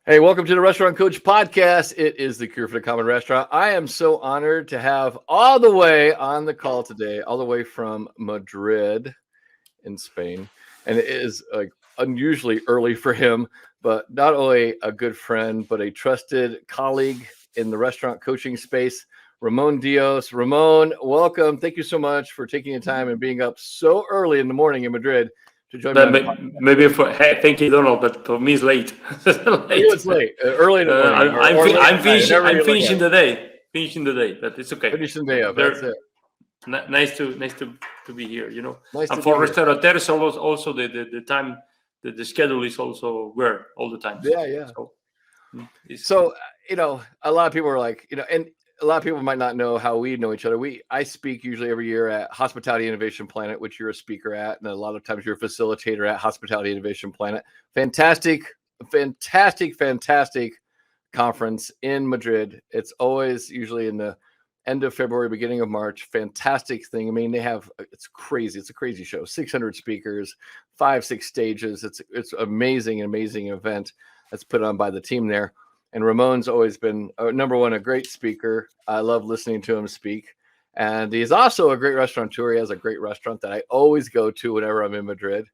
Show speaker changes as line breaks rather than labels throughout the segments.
Hey, welcome to the Restaurant Coach Podcast. It is the cure for the common restaurant. I am so honored to have all the way on the call today, all the way from Madrid in Spain. And it is like unusually early for him, but not only a good friend, but a trusted colleague in the restaurant coaching space, Ramon Dios. Ramon, welcome. Thank you so much for taking the time and being up so early in the morning in Madrid to join me on the podcast.
Maybe hey, thank you, Donald, but for me it's late.
For you, it's late, early in the morning.
I'm finishing the day, but it's okay.
Finishing the day up. That's it.
Nice to be here.
Nice
and
to
for
be here.
restaurateurs, also the time, the schedule is also where all the time.
Yeah. So a lot of people are like, and a lot of people might not know how we know each other. I speak usually every year at Hospitality Innovation Planet, which you're a speaker at, and a lot of times you're a facilitator at Hospitality Innovation Planet. Fantastic conference in Madrid. It's always usually in the end of February, beginning of March. Fantastic thing. I mean, it's crazy. It's a crazy show. 600 speakers, 5-6 stages. It's amazing event that's put on by the team there. And Ramon's always been, number one, a great speaker. I love listening to him speak. And he's also a great restaurateur. He has a great restaurant that I always go to whenever I'm in Madrid.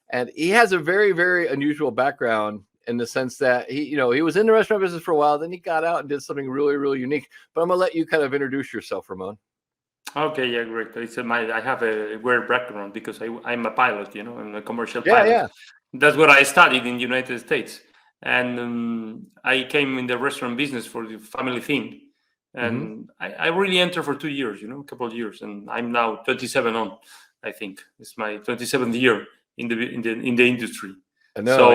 And he has a very, very unusual background in the sense that he was in the restaurant business for a while. Then he got out and did something really, really unique. But I'm going to let you kind of introduce yourself, Ramon.
Okay, yeah, great. I have a weird background because I'm a pilot, I'm a commercial pilot.
Yeah.
That's what I studied in the United States. And I came in the restaurant business for the family thing. And I really entered for 2 years, a couple of years. And I'm now 27 on, I think. It's my 27th year in the industry.
I know, so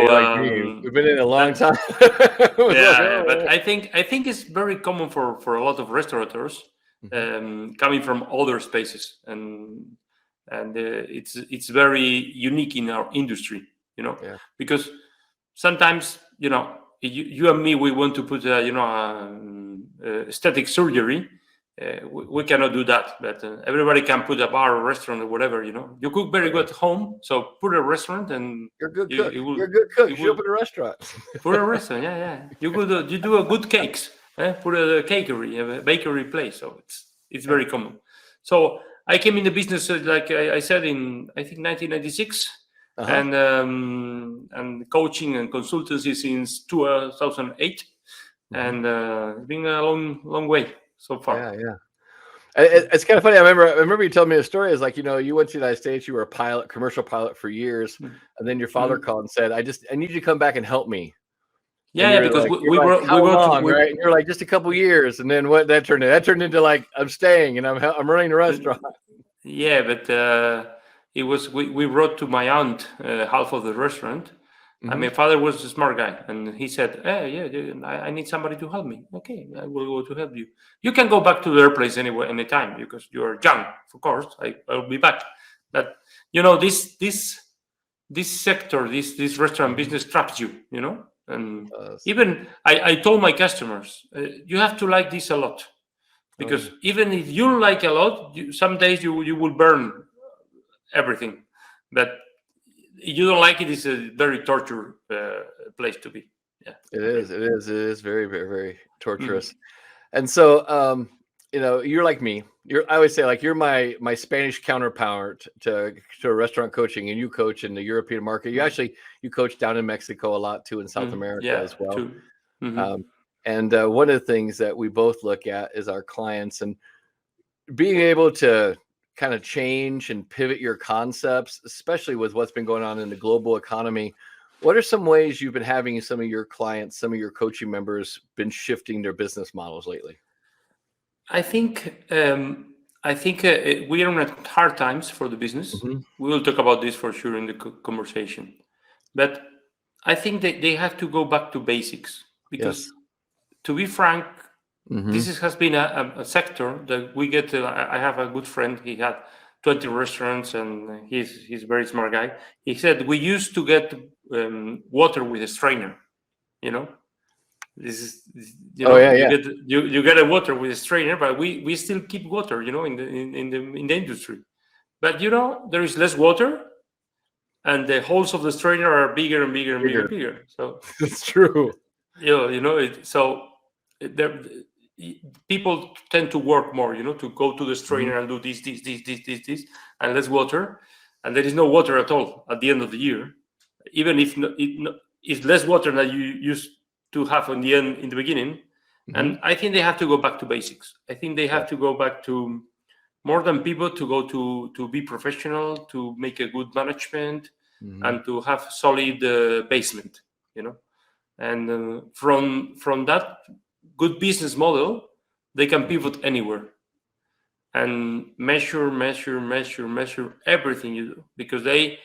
we've been in a long time.
But I think it's very common for a lot of restaurateurs coming from other spaces, and it's very unique in our industry, because sometimes you and me, we want to put aesthetic surgery. We cannot do that, but everybody can put a bar or restaurant or whatever. You cook very good at home, so put a restaurant and
you're a good cook. You're a good cook. You open a restaurant.
Put a restaurant, yeah. You do a good cakes. Put a bakery place. So it's very common. So I came in the business like I said in I think 1996, and coaching and consultancy since 2008, and it's been a long way so far.
Yeah. It's kind of funny. I remember you told me a story. It's like, you went to the United States, you were a commercial pilot for years, and then your father called and said, I need you to come back and help me.
Yeah, because
like, we were right? And you're like, just a couple years, and then what that turned into like, I'm staying and I'm running the restaurant.
Yeah, but it was we wrote to my aunt half of the restaurant. And my father was a smart guy, and he said, I need somebody to help me. Okay, I will go to help you. You can go back to their place anytime, because you're young. Of course, I'll be back. But this sector, this restaurant business traps you, And even I told my customers, you have to like this a lot, because even if you like a lot, some days you will burn everything, but you don't like it, it's a very torture place to be. Yeah,
it is very, very, very torturous. And so you're like me. I always say, like, you're my Spanish counterpart to restaurant coaching, and you coach in the European market. You coach down in Mexico a lot too, in South America as well. And one of the things that we both look at is our clients, and being able to kind of change and pivot your concepts, especially with what's been going on in the global economy. What are some ways you've been having some of your clients, some of your coaching members been shifting their business models lately?
I think we are in hard times for the business. We will talk about this for sure in the conversation. But I think that they have to go back to basics, because to be frank, this has been a sector that we get. I have a good friend. He had 20 restaurants, and he's a very smart guy. He said we used to get water with a strainer. This is you get a water with a strainer, but we still keep water, in the industry. But there is less water, and the holes of the strainer are bigger and bigger and bigger. So
it's true.
So there, people tend to work more, to go to the strainer and do this, and less water, and there is no water at all at the end of the year, even if it's less water than you used to have in the beginning. And I think they have to go back to basics. I think they have to go back to more than people to go to be professional, to make a good management, and to have solid basement, and from that good business model, they can pivot anywhere and measure everything you do, because they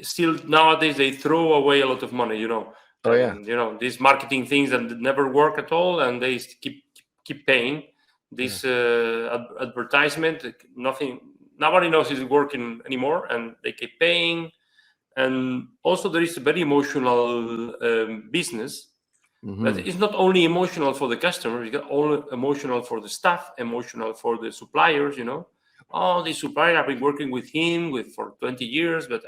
still nowadays they throw away a lot of money, these marketing things that never work at all, and they keep paying this advertisement. Nobody knows it's working anymore, and they keep paying. And also there is a very emotional business. But it's not only emotional for the customer, it's all emotional for the staff, emotional for the suppliers, Oh, the supplier, I've been working with him for 20 years, but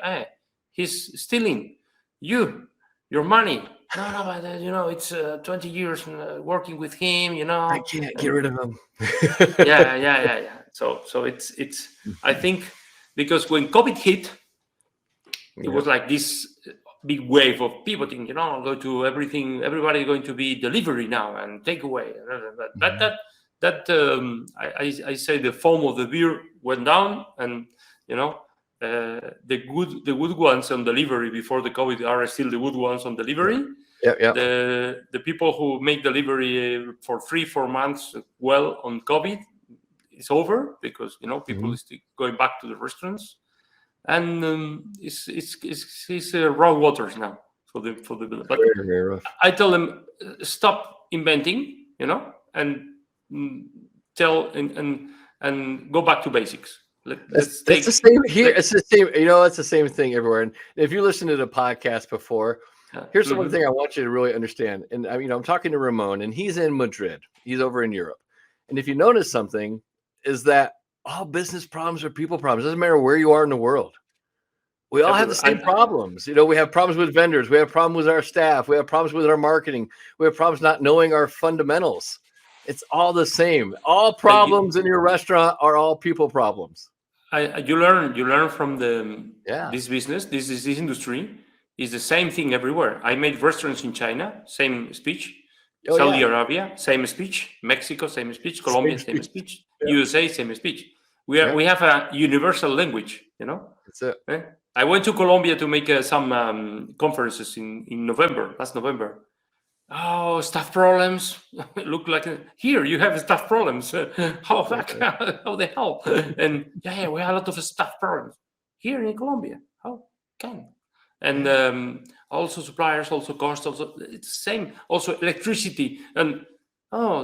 he's stealing your money. No, but it's 20 years working with him,
I can't get rid of him.
Yeah. So it's I think because when COVID hit, it was like this big wave of pivoting, go to everything. Everybody going to be delivery now and takeaway. I say the foam of the beer went down, and the good ones on delivery before the COVID are still the good ones on delivery.
Yeah.
The people who make delivery for 3-4 months well on COVID, it's over, because people is going back to the restaurants. And it's raw waters now for the but
very rough.
I tell them, stop inventing, and tell and go back to basics.
It's the same here. It's the same. It's the same thing everywhere. And if you listen to the podcast before, here's the one thing I want you to really understand. And I'm talking to Ramon, and he's in Madrid. He's over in Europe. And if you notice something, is that all business problems are people problems. It doesn't matter where you are in the world. We all have the same problems. We have problems with vendors. We have problems with our staff. We have problems with our marketing. We have problems not knowing our fundamentals. It's all the same. All problems in your restaurant are all people problems.
You learn from this business. This industry is the same thing everywhere. I made restaurants in China, same speech. Saudi Arabia, same speech. Mexico, same speech. Colombia, same speech. USA, same speech. We have a universal language.
That's it.
I went to Colombia to make some conferences in last November. Oh, staff problems. Look like here you have staff problems. How the hell? And we have a lot of staff problems here in Colombia. How can? And also suppliers, also cost, also it's the same. Also electricity, and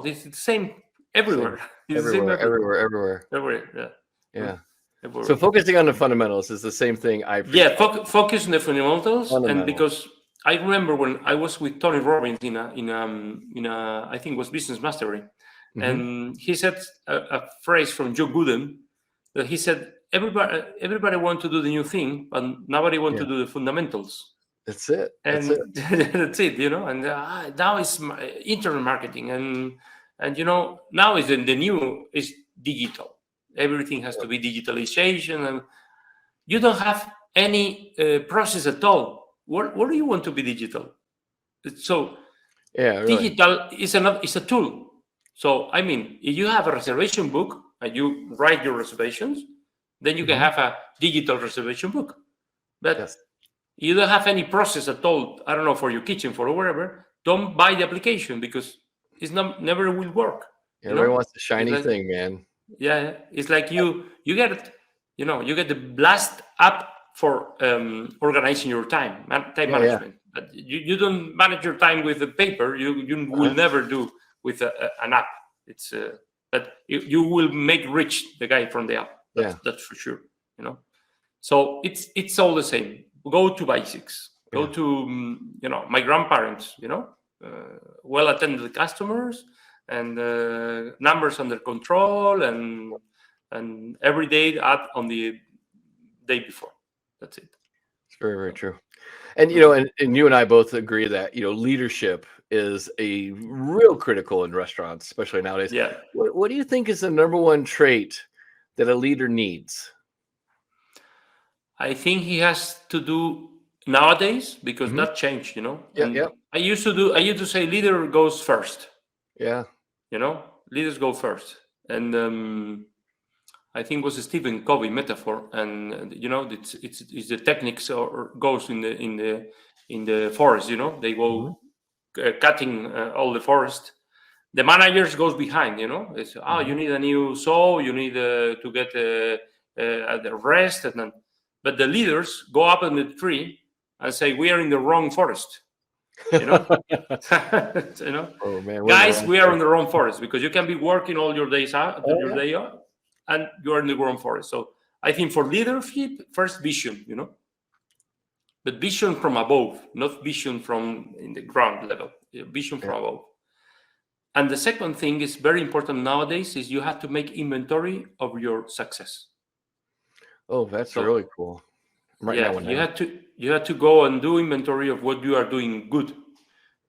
this is the same everywhere.
Everywhere. Yeah.
Everywhere.
So focusing on the fundamentals is the same thing.
Focus on the fundamentals. And because I remember when I was with Tony Robbins in a I think it was Business Mastery, and he said a phrase from Joe Gooden that he said, everybody want to do the new thing, but nobody want to do the fundamentals.
That's it.
And that's it. And now it's internet marketing, and now is the new is digital. Everything has to be digitalization, and you don't have any process at all. What do you want to be digital? So digital is a tool. So if you have a reservation book and you write your reservations, then you can have a digital reservation book. But you don't have any process at all. I don't know, for your kitchen, for wherever. Don't buy the application, because it's never will work.
Everybody wants the shiny thing, man.
Yeah, it's like you get it. You get the blast app for organizing your time management. But you don't manage your time with the paper. You will never do with an app. It's but you will make rich the guy from the app. That's for sure. So it's all the same. Go to basics. Go to my grandparents. Well attended customers, and numbers under control, and every day add on the day before. That's it.
It's very, very true. And and you and I both agree that leadership is a real critical in restaurants, especially nowadays.
Yeah.
What do you think is the number one trait that a leader needs?
I think he has to do nowadays, because
Mhm.
that changed,
Yeah,
And
yeah,
I used to say leader goes first,
yeah.
leaders go first. And I think it was a Stephen Covey metaphor, and it's the techniques or goes in the forest. They
Mhm,
go cutting all the forest. The managers goes behind. It's you
mhm.
need a new saw, you need to get the rest, and then, but the leaders go up in the tree and say we are in the wrong forest. You know, you know,
Oh man, we're in the
guys,
wrong
we are
place.
in the wrong forest, because you can be working all your days out,
Oh
your
yeah.
day out, and you are in the wrong forest. So I think for leadership, first vision, but vision from above, not vision from in the ground level, vision
Yeah.
from above. And the second thing is very important nowadays is you have to make inventory of your success.
Oh, that's
So
really cool. I'm writing that
yeah,
one down.
you have to go and do inventory of what you are doing good,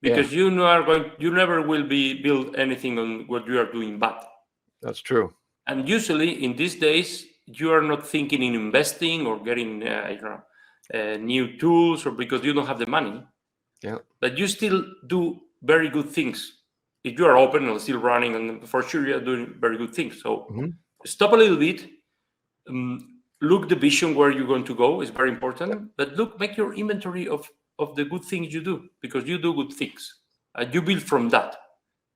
Yeah,
because you never will be build anything on what you are doing bad.
that's true.
And usually in these days you are not thinking in investing or getting new tools, or because you don't have the money,
Yeah.
but you still do very good things if you are open and still running, and for sure you are doing very good things. So
Mhm.
stop a little bit, look the vision where you're going to go is very important, but make your inventory of the good things you do, because you do good things, you build from that,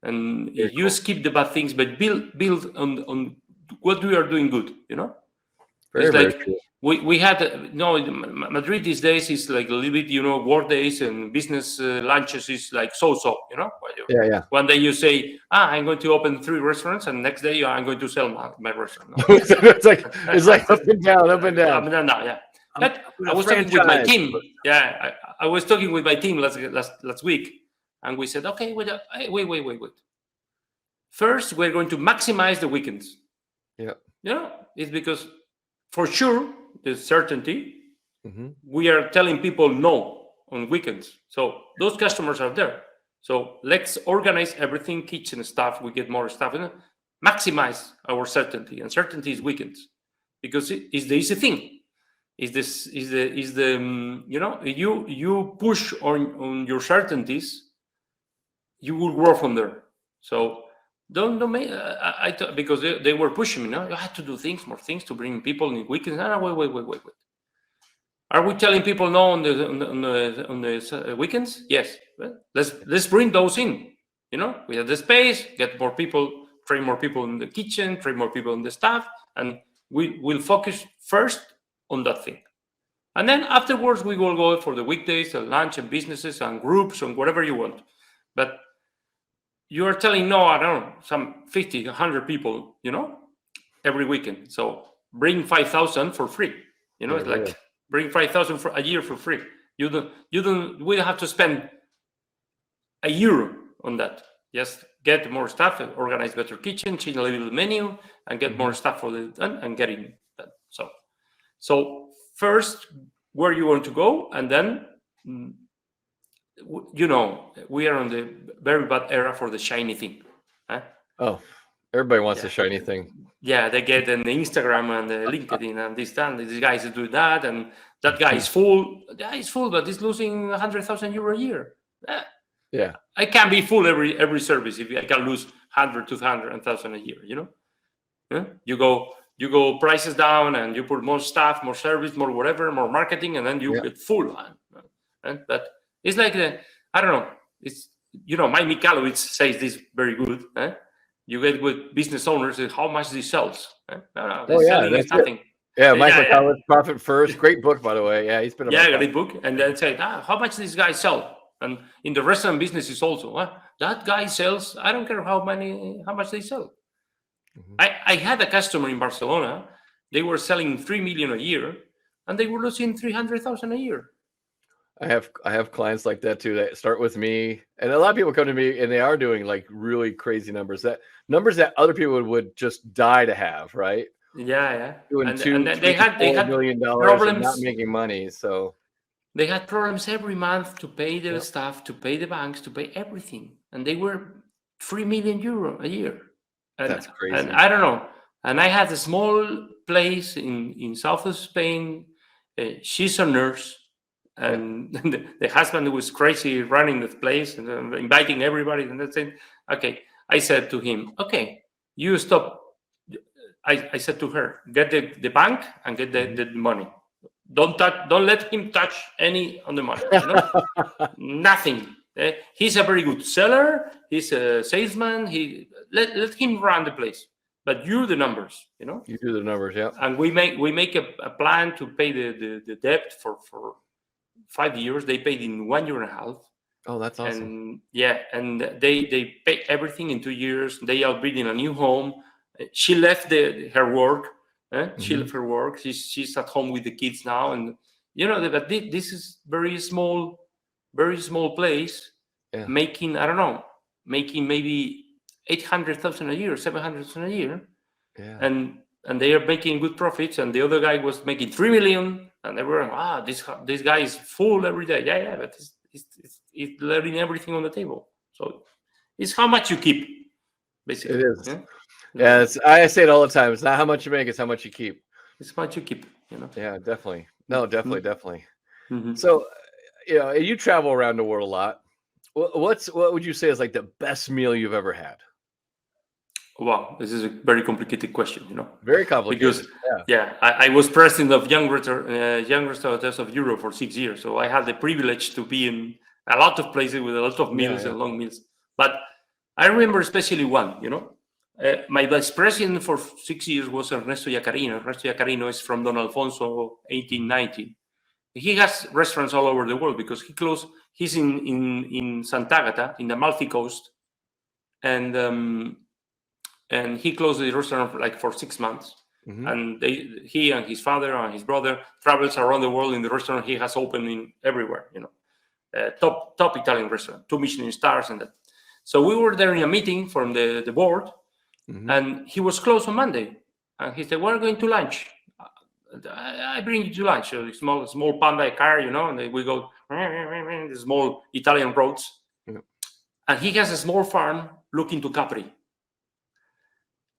and
Very
you
cool.
skip the bad things, but build on what we are doing good. It's
Very, very
like
true.
we had no, Madrid these days is like a little bit, work days and business lunches is like so.
Yeah, yeah.
One day you say, I'm going to open 3 restaurants, and next day I'm going to sell my restaurant. No?
It's like up and down, up and down.
No, yeah.
I'm
But I
a
was talking with my
franchise.
team. Yeah, I was talking with my team last week, and we said, okay, wait. First, we're going to maximize the weekends.
Yeah.
It's because for sure there's certainty.
Mhm.
We are telling people no on weekends, so those customers are there. So let's organize everything, kitchen staff. We get more staff, maximize our certainty, and certainty is weekends, because it is the easy thing. Is this is the you push on your certainties, you will grow from there. So don't make because they were pushing me. No, you have to do more things to bring people in weekends. No, wait. Are we telling people no on the weekends? Yes. Well, let's bring those in. We have the space, get more people, train more people in the kitchen, train more people in the staff, and we will focus first on that thing. And then afterwards, we will go for the weekdays and lunch and businesses and groups and whatever you want. But you are telling no, I don't know, some 50, 100 people, every weekend. So bring 5,000 for free.
Yeah,
It's
really.
like bring 5,000 for a year for free. We don't have to spend a euro on that. Just get more stuff, organize better kitchen, change a little menu, and get more
Mhm.
stuff for the and getting that. So first, where you want to go, and then we are on the very bad era for the shiny thing. Huh?
Oh, everybody wants a
Yeah.
shiny thing.
Yeah, they get in the Instagram and the LinkedIn and this and these guys do that, and that guy is full. Yeah, he's full, but he's losing 100,000 euro a year.
Yeah.
I can't be full every service if I can lose 100, 200, 1,000 a year. Yeah? You go prices down, and you put more staff, more service, more whatever, more marketing, and then you
Yeah.
get full. But it's like I don't know. It's Mike Michalowicz says this very good. You get with business owners, how much they sells. No,
Oh, yeah,
selling is
that's it.
nothing.
Yeah, Mike
Yeah.
McCullough, Profit First. Great book, by the way. Yeah, he's been on my
Yeah,
podcast.
great book. And then say, how much this guy sell? And in the restaurant business is also, that guy sells, I don't care how much they sell.
Mhm.
I had a customer in Barcelona, they were selling 3 million a year, and they were losing 300,000 a year.
I have clients like that too, that start with me, and a lot of people come to me and they are doing like really crazy numbers that other people would just die to have, right?
Yeah.
Doing
And
$2,
then
$3,
they
$4
had
million and not
problems.
making money. So
They had problems every month to pay the
Yep.
staff, to pay the banks, to pay everything, and they were 3 million euro a year. And
That's crazy.
I don't know. And I had a small place in south of Spain. She's a nurse, and the husband was crazy running the place and inviting everybody. And that's it. Okay, I said to him, "Okay, you stop." I said to her, "Get the bank and get the money. Don't let him touch any on the money. Nothing. He's a very good seller. He's a salesman. Let him run the place. But you're the numbers.
You do the numbers, yeah.
And we make a plan to pay the debt for 5 years. They paid in 1 year and a half.
Oh, that's awesome.
And yeah, and they pay everything in 2 years. They are building a new home. She left her work. She left her work. She's at home with the kids now, and but this is very small place, making making maybe 800,000 a year, 700,000 a year, and they are making good profits. And the other guy was making 3 million, and they were this guy is full every day. Yeah, but it's letting everything on the table. So it's how much you keep, basically.
It is. Yeah, I say it all the time. It's not how much you make; it's how much you keep.
It's how much you keep.
Yeah, definitely. No, definitely. So, you travel around the world a lot. What would you say is like the best meal you've ever had?
Wow, this is a very complicated question.
Very complicated.
Because I was president of Young Restaurateurs of Europe for 6 years, so I had the privilege to be in a lot of places with a lot of meals and long meals. But I remember especially one. My vice president for 6 years was Ernesto Yacarino. Ernesto Yacarino is from Don Alfonso, 1890. He has restaurants all over the world because he's in Santa Agata, in the Amalfi Coast, and he closed the restaurant for 6 months. And he and his father and his brother travels around the world in the restaurant he has opened in everywhere. Top Italian restaurant, 2 Michelin stars and that. So we were there in a meeting from the board. And he was closed on Monday, and he said, "We're going to lunch. I bring you to lunch." So small Panda car, and then we go the small Italian roads, and he has a small farm looking to Capri.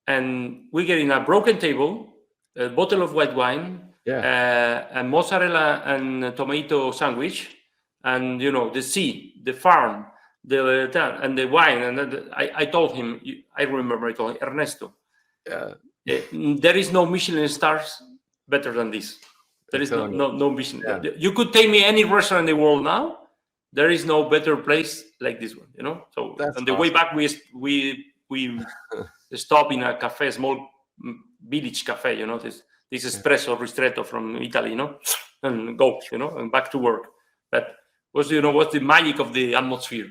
And we get in a broken table, a bottle of white wine, a mozzarella and tomato sandwich, and the sea, the farm, and the wine. And I told him, I remember I told him, "Ernesto, there is no Michelin stars better than this. There is no Michelin. You could take me any restaurant in the world now. There is no better place like this one, So on the way back, we stop in a cafe, small village cafe, this espresso ristretto from Italy, and go, and back to work. That was, what's the magic of the atmosphere,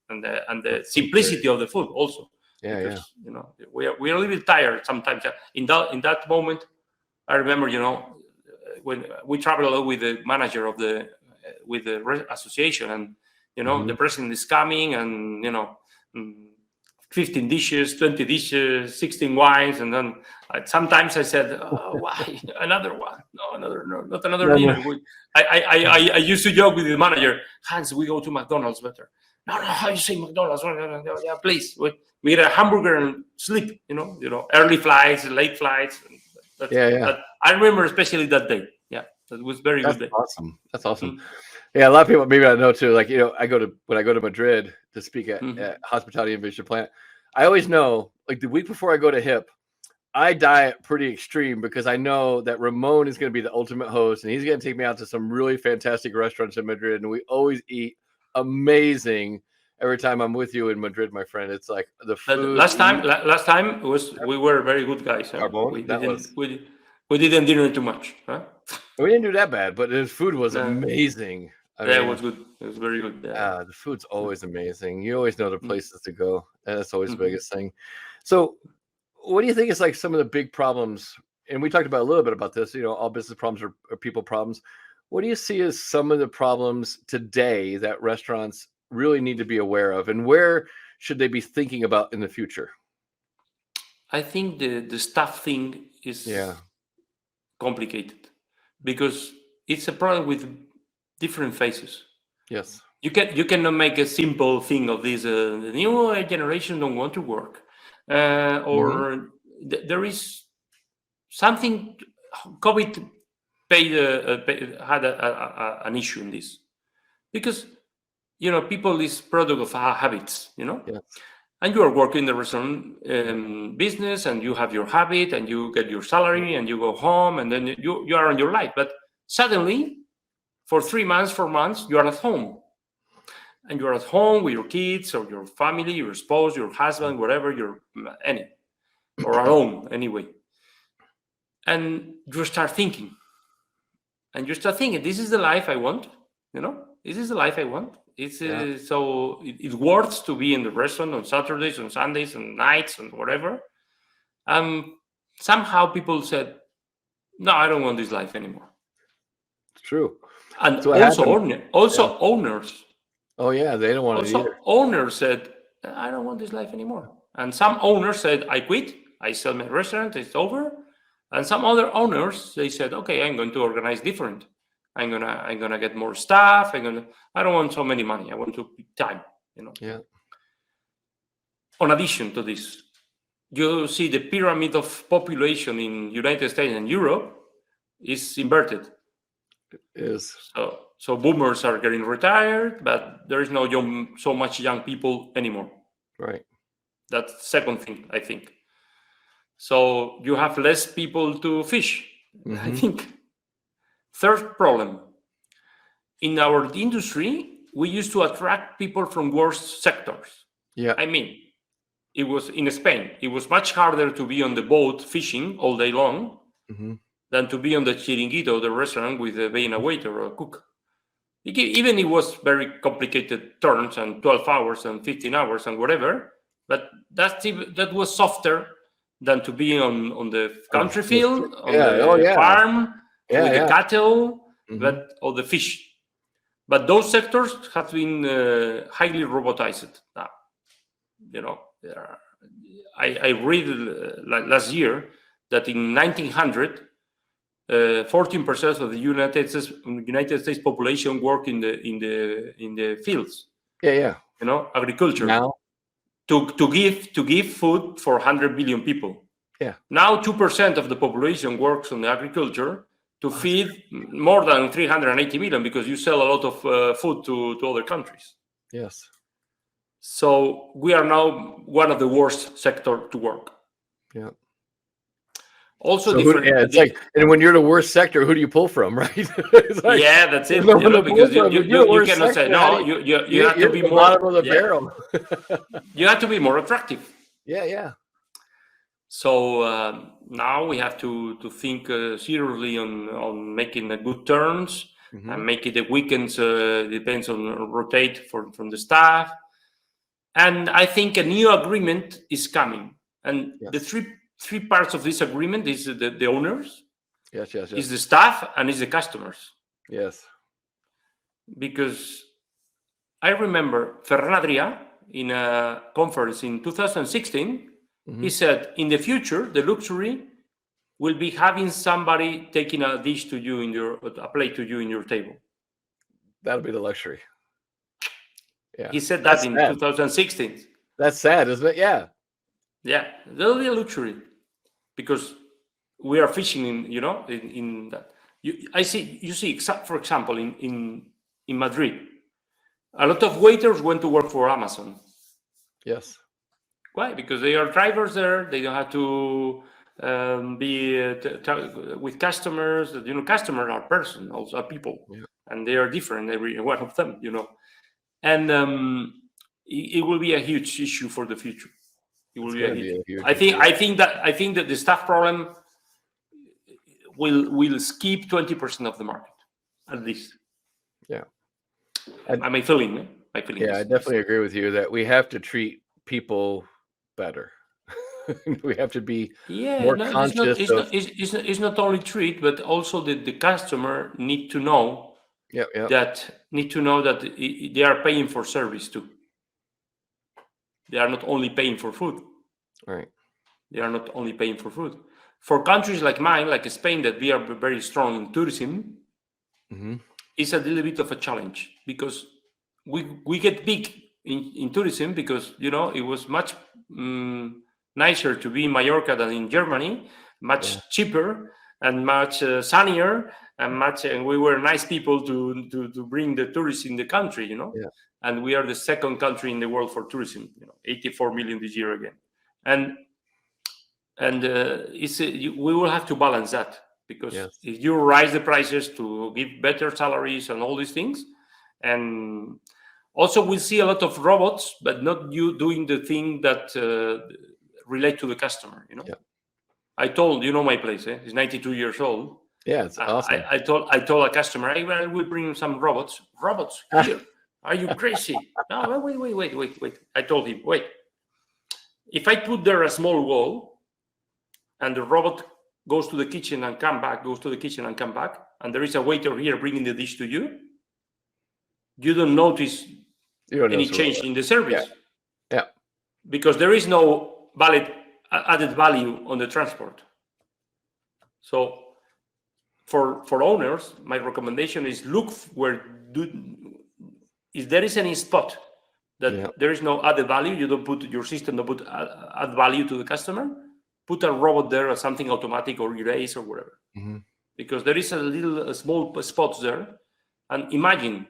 and the simplicity of the food also. Because, we are a little bit tired sometimes. In that moment, I remember, when we travel a lot with the manager of the association, and the president is coming, and 15 dishes, 20 dishes, 16 wines, and then sometimes I said, "Oh, why another one? No, not another dinner." I used to joke with the manager, "Hans, we go to McDonald's better." No, how you say McDonald's? Yeah, please. We eat a hamburger and sleep. Early flights, late flights. I remember especially that day. Yeah, that was very good day.
Awesome. That's awesome. Yeah, a lot of people maybe I know too. Like when I go to Madrid to speak at Hospitality Innovation Plant, I always know like the week before I go to HIP, I diet pretty extreme because I know that Ramon is going to be the ultimate host, and he's going to take me out to some really fantastic restaurants in Madrid, and we always eat amazing every time I'm with you in Madrid, my friend. It's like the food.
Last time we were very good guys. Huh? We didn't dinner too much. Huh?
We didn't do that bad, but his food was amazing.
It was good. It was very good.
The food's always amazing. You always know the places to go, and that's always the biggest thing. So, what do you think is like some of the big problems? And we talked about a little bit about this. All business problems are people problems. What do you see as some of the problems today that restaurants really need to be aware of, and where should they be thinking about in the future?
I think the staff thing is complicated because it's a problem with different phases.
Yes.
You cannot make a simple thing of this. The new generation don't want to work, or there is something. COVID had an issue in this, because people is product of habits.
Yes.
And you are working in the restaurant business, and you have your habit, and you get your salary, and you go home, and then you are on your life. But suddenly, for 3 months, 4 months, you are at home. And you're at home with your kids or your family, your spouse, your husband, whatever, or alone anyway. And you start thinking. This is the life I want. This is the life I want. So it works to be in the restaurant on Saturdays, on Sundays, on nights, and whatever. Somehow people said, no, I don't want this life anymore.
It's true.
And
so
owners.
Oh yeah, they don't want it either.
Owners said, I don't want this life anymore. And some owners said, I quit. I sell my restaurant. It's over. And some other owners, they said, okay, I'm going to organize different. I'm gonna get more staff. I don't want so many money. I want to be time.
Yeah.
On addition to this, you see the pyramid of population in United States and Europe is inverted.
It is.
So boomers are getting retired, but there is no so much young people anymore.
Right.
That's the second thing, I think. So you have less people to fish, I think. Third problem. In our industry, we used to attract people from worse sectors.
Yeah.
I mean, it was in Spain. It was much harder to be on the boat fishing all day long than to be on the chiringuito, the restaurant, with being a waiter or a cook. Even it was very complicated turns and 12 hours and 15 hours and whatever, but that was softer than to be on the country field, on the farm, with the cattle, or the fish. But those sectors have been highly robotized now. I read last year that in 1900, 14% of the United States population work in the fields.
Yeah.
Agriculture.
Now,
to give food for 100 billion people.
Yeah.
Now 2% of the population works on the agriculture to feed more than 380 million, because you sell a lot of food to other countries.
Yes.
So we are now one of the worst sector to work.
Yeah.
Also,
it's like, and when you're the worst sector, who do you pull from, right? Like,
that's it. Because you cannot say no. You have to be more
bottom of the barrel.
You have to be more attractive.
Yeah.
So now we have to think seriously on making the good turns and making the weekends depends on rotate from the staff. And I think a new agreement is coming. And the three parts of this agreement is the owners,
yes,
is the staff, and is the customers.
Yes.
Because I remember Ferran Adrià in a conference in 2016. He said, in the future, the luxury will be having somebody taking a dish to you a plate to you in your table.
That'll be the luxury. Yeah.
He said that in 2016.
That's sad, isn't it? Yeah.
Yeah, that'll be a luxury, because we are fishing in that. You see, for example, in Madrid, a lot of waiters went to work for Amazon.
Yes.
Why? Because they are drivers there. They don't have to be with customers. Customers are person, also people, and they are different, every one of them. And it will be a huge issue for the future. It will be a huge. I think that the staff problem will skip 20% of the market, at least.
Yeah.
My feeling.
Yeah, I definitely agree with you that we have to treat people better. We have to be more conscious.
It's not only treat, but also the customer need to know that they are paying for service too. They are not only paying for food.
Right.
They are not only paying for food. For countries like mine, like Spain, that we are very strong in tourism, is a little bit of a challenge, because we get big in tourism, because it was much nicer to be in Mallorca than in Germany, much cheaper and much sunnier, and we were nice people to bring the tourists in the country, and we are the second country in the world for tourism, 84 million this year again, and we will have to balance that, because if you raise the prices to give better salaries and all these things, and also we see a lot of robots, but not you doing the thing that relate to the customer. I told my place. It's 92 years old.
Yeah, it's awesome.
I told a customer, I will bring some robots. Robots here? Are you crazy? No, wait. I told him, wait. If I put there a small wall, and the robot goes to the kitchen and come back, and there is a waiter here bringing the dish to you, you don't notice any change in the service.
Yeah.
Because there is no added value on the transport. So for owners, my recommendation is look if there is any spot that there is no added value, your system don't put add value to the customer, put a robot there or something automatic or erase or whatever. Because there is a small spots there. And imagine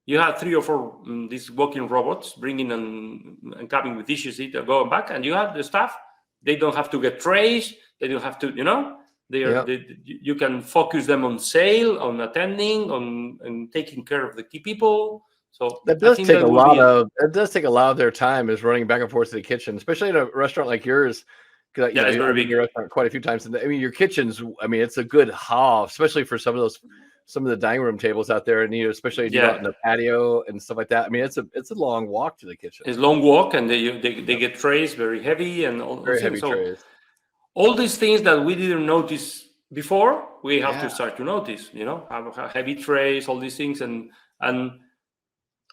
you have 3 or 4 these walking robots bringing and coming with dishes, going back, and you have the staff. They don't have to get trays. They don't have to, you can focus them on sale, on attending, on taking care of the key people. So
that does take a lot of their time, is running back and forth to the kitchen, especially at a restaurant like yours. Because
it's very big.
Your restaurant quite a few times, and your kitchens. It's a good haul, especially for some of the dining room tables out there, and especially out in the patio and stuff like that. It's a long walk to the kitchen.
It's a long walk, and they get trays very heavy and all
very heavy trays.
All these things that we didn't notice before, we have to start to notice. Heavy trays, all these things, and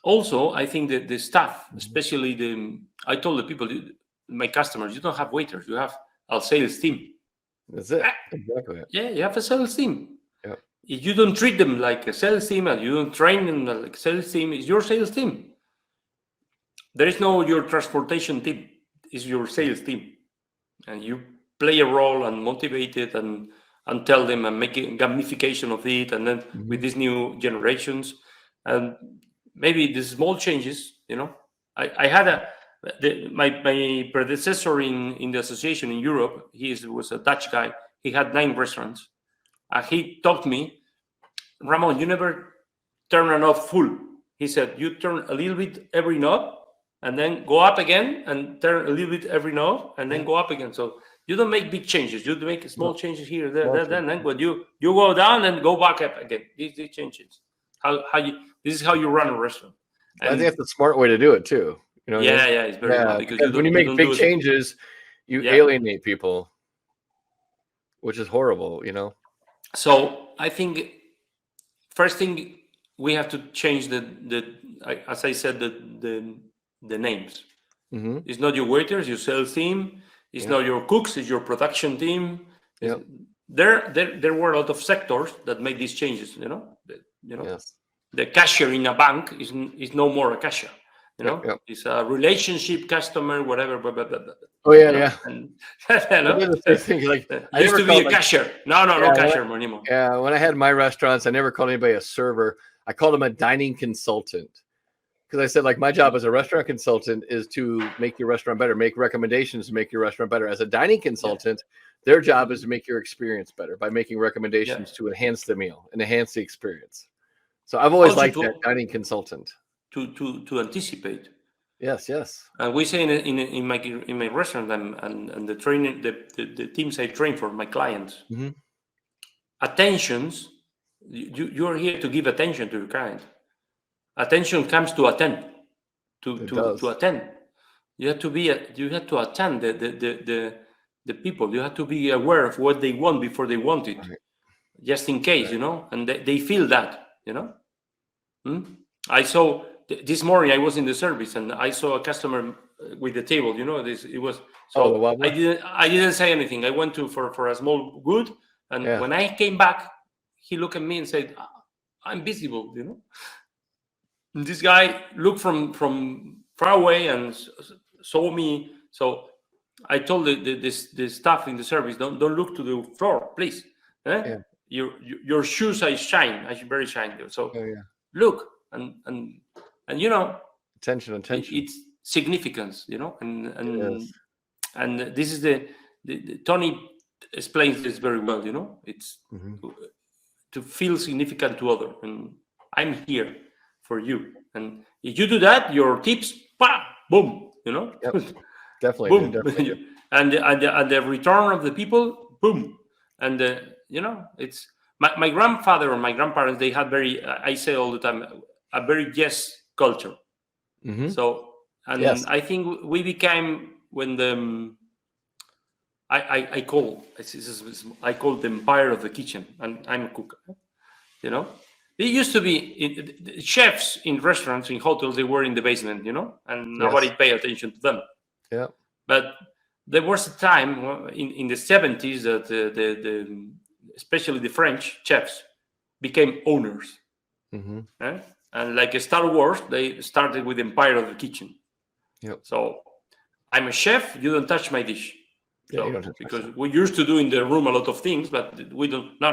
also I think that the staff, especially I told the people, my customers, you don't have waiters, you have a sales team.
That's it. Exactly.
Yeah, you have a sales team.
Yeah.
If you don't treat them like a sales team and you don't train them like a sales team, it's your sales team. There is no your transportation team. It's your sales team. And you play a role and motivate it and tell them and make a gamification of it. And then with these new generations, and maybe the small changes, I had my predecessor in the association in Europe, he was a Dutch guy. He had 9 restaurants. He taught me, Ramon, you never turn a knob full. He said, you turn a little bit every knob and then go up again and turn a little bit every knob and then go up again. So you don't make big changes. You make small changes here, there, and then when you go down and go back up again. These changes. This is how you run a restaurant. And
I think that's the smart way to do it too.
It's very well,
because when you make big changes, you alienate people, which is horrible,
So I think first thing we have to change as I said, the names. It's not your waiters, your sales team. It's not your cooks. It's your production team. There were a lot of sectors that make these changes. The cashier in a bank is no more a cashier. It's a relationship customer, whatever. Blah, blah, blah, blah.
Oh yeah.
And,
I
used to be a cashier. No cashier anymore.
Yeah, when I had my restaurants, I never called anybody a server. I called them a dining consultant, because I said, my job as a restaurant consultant is to make your restaurant better, make recommendations to make your restaurant better. As a dining consultant, their job is to make your experience better by making recommendations to enhance the meal and enhance the experience. So I've always liked that dining consultant.
To anticipate.
Yes.
And we say in my restaurant and the training, the teams I train for my clients, attentions. You are here to give attention to your client. Attention comes to attend. To attend. You have to attend the people. You have to be aware of what they want before they want it, just in case, and they feel that, I saw this morning, I was in the service and I saw a customer with the table, it was, so I didn't say anything. I went for a small good. And when I came back, he looked at me and said, I'm visible, you know. And this guy looked from far away and saw me. So I told the staff in the service, don't look to the floor, please.
Yeah.
Your shoes are shine, very shiny. So
Oh, yeah.
look, and you know,
Attention.
it's significance, you know,
Yes.
and this is the Tony explains this very well, you know. It's to feel significant to other, and I'm here for you. And if you do that, your tips, boom, you know.
Yep. Definitely.
Boom.
Definitely.
and the return of the people, boom. And you know, it's my grandfather or my grandparents, they had very, I say all the time, a very yes culture. So, and
Yes.
I think we became, when the I call the empire of the kitchen, and I'm a cook, you know. It used to be chefs in restaurants, in hotels, they were in the basement, you know, and nobody paid attention to them.
Yeah.
But there was a time in the 70s that the especially the French chefs became owners. And like Star Wars, they started with Empire of the Kitchen.
Yep.
So I'm a chef, you don't touch my dish.
Yeah,
So, because we used to do in the room a lot of things, but we don't. No.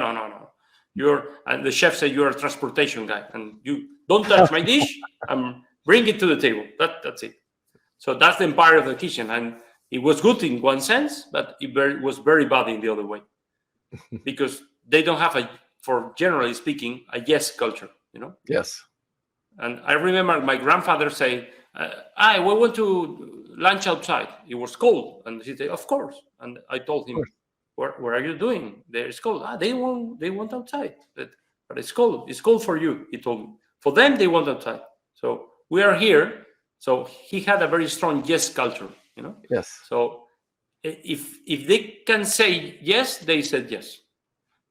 And the chef said, you're a transportation guy, and you don't touch my dish and bring it to the table. That's it. So that's the Empire of the Kitchen, and it was good in one sense, but it was very bad in the other way, because they don't have for generally speaking, a yes culture, you know.
Yes.
And I remember my grandfather say, we went to lunch outside. It was cold, and he said, of course. And I told him, What are you doing? It's cold. They want outside, but it's cold. It's cold for you, he told me. For them, they want outside. So we are here. So he had a very strong yes culture, you know.
Yes.
So if they can say yes, they said yes.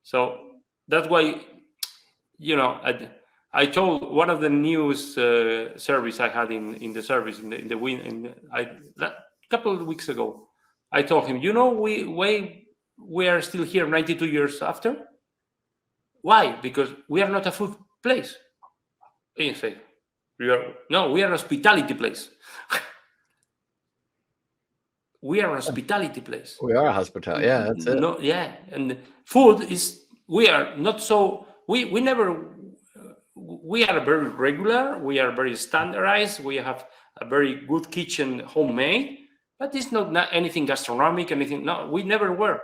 So that's why, you know, I told one of the news service I had in the service a couple of weeks ago. I told him, you know, we are still here 92 years after. Why? Because we are not a food place. He said, we are a hospitality place. We are a hospitality place.
We are a hospitality. Yeah, that's it.
No, yeah, and food is. We are not so. We are very regular. We are very standardized. We have a very good kitchen, homemade, but it's not anything gastronomic. Anything. No, we never were.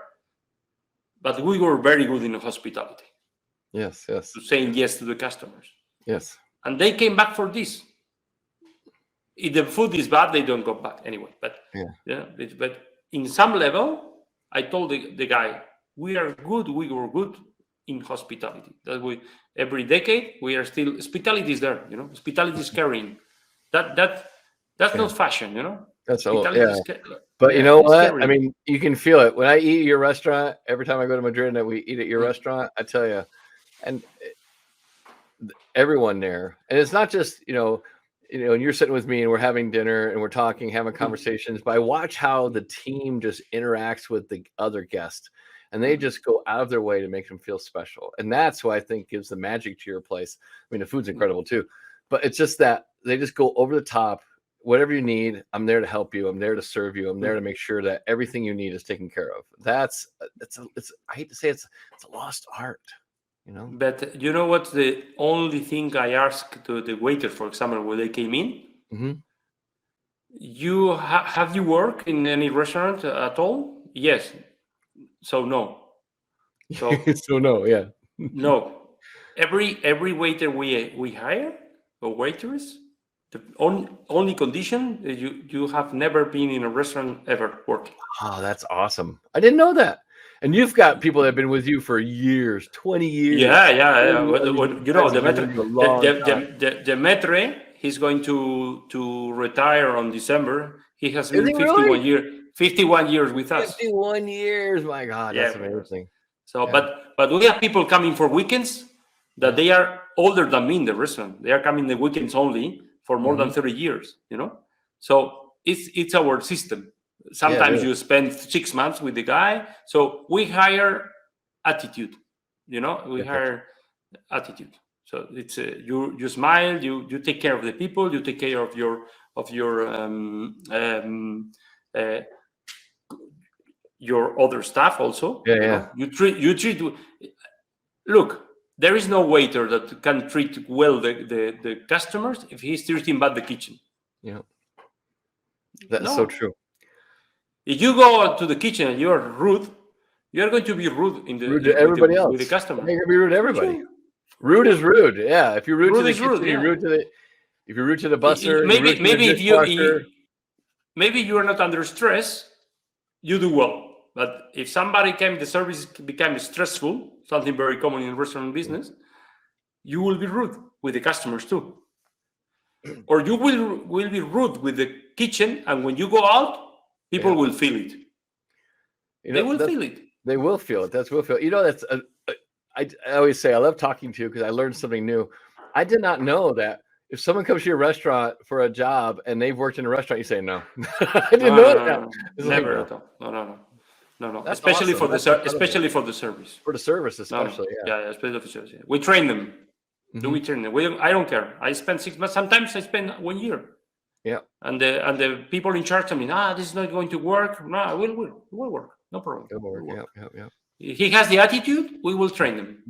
But we were very good in hospitality.
Yes.
To saying yes to the customers.
Yes.
And they came back for this. If the food is bad, they don't go back anyway. But but in some level, I told the guy, we are good. We were good in hospitality. That every decade we are still, hospitality is there. You know, hospitality is carrying. That's not fashion. You know.
That's all. Yeah. But you know what? Scary. I mean, you can feel it when I eat at your restaurant. Every time I go to Madrid and we eat at your restaurant, I tell you, and everyone there, and it's not just and you're sitting with me and we're having dinner and we're talking, having conversations, but I watch how the team just interacts with the other guests, and they just go out of their way to make them feel special. And that's what I think gives the magic to your place. I mean, the food's incredible too, but it's just that they just go over the top. Whatever you need, I'm there to help you. I'm there to serve you. I'm there to make sure that everything you need is taken care of. It's I hate to say it's a lost art. You know?
But you know what's the only thing I ask to the waiter, for example, when they came in? You have you worked in any restaurant at all? Yes. So no.
So no. Yeah.
No. Every waiter we hire, or waitress, the only condition is you have never been in a restaurant ever working.
Oh, that's awesome! I didn't know that. And you've got people that have been with you for years, 20 years.
Yeah. You know, the maitre, he's going to retire on December. He has been 51 years with us.
51 years, my God, that's amazing.
So, but we have people coming for weekends that they are older than me in the restaurant. They are coming the weekends only for more than 30 years, you know? So it's our system. Sometimes you spend 6 months with the guy. So we hire attitude, you know, hire attitude. So it's you smile, you take care of the people, you take care of your other staff also.
Yeah.
You treat. Look, there is no waiter that can treat well the customers if he's treating bad the kitchen.
Yeah, that's so true.
If you go to the kitchen and you are rude, you are going to be rude
to everybody else.
with the customer.
You're gonna be rude to everybody. Rude is rude. Yeah, if you're rude to the kitchen, you're rude to the. If you're rude to the busser,
maybe you are not under stress, you do well. But if somebody the service became stressful, something very common in restaurant business, you will be rude with the customers too. Or you will be rude with the kitchen, and when you go out, people will feel it. They will feel it.
They will feel it. That's will feel. That's. I always say I love talking to you because I learned something new. I did not know that if someone comes to your restaurant for a job and they've worked in a restaurant, you say no. I didn't know that.
Never at all. No. Especially awesome. Especially for the service.
For the service, especially.
Yeah, especially for the service. We train them. Do we train them? I don't care. I spend 6 months. Sometimes I spend 1 year.
Yeah.
And the people in charge tell me, this is not going to work. No, it will work. No problem.
It will work. Yeah.
If he has the attitude, we will train him.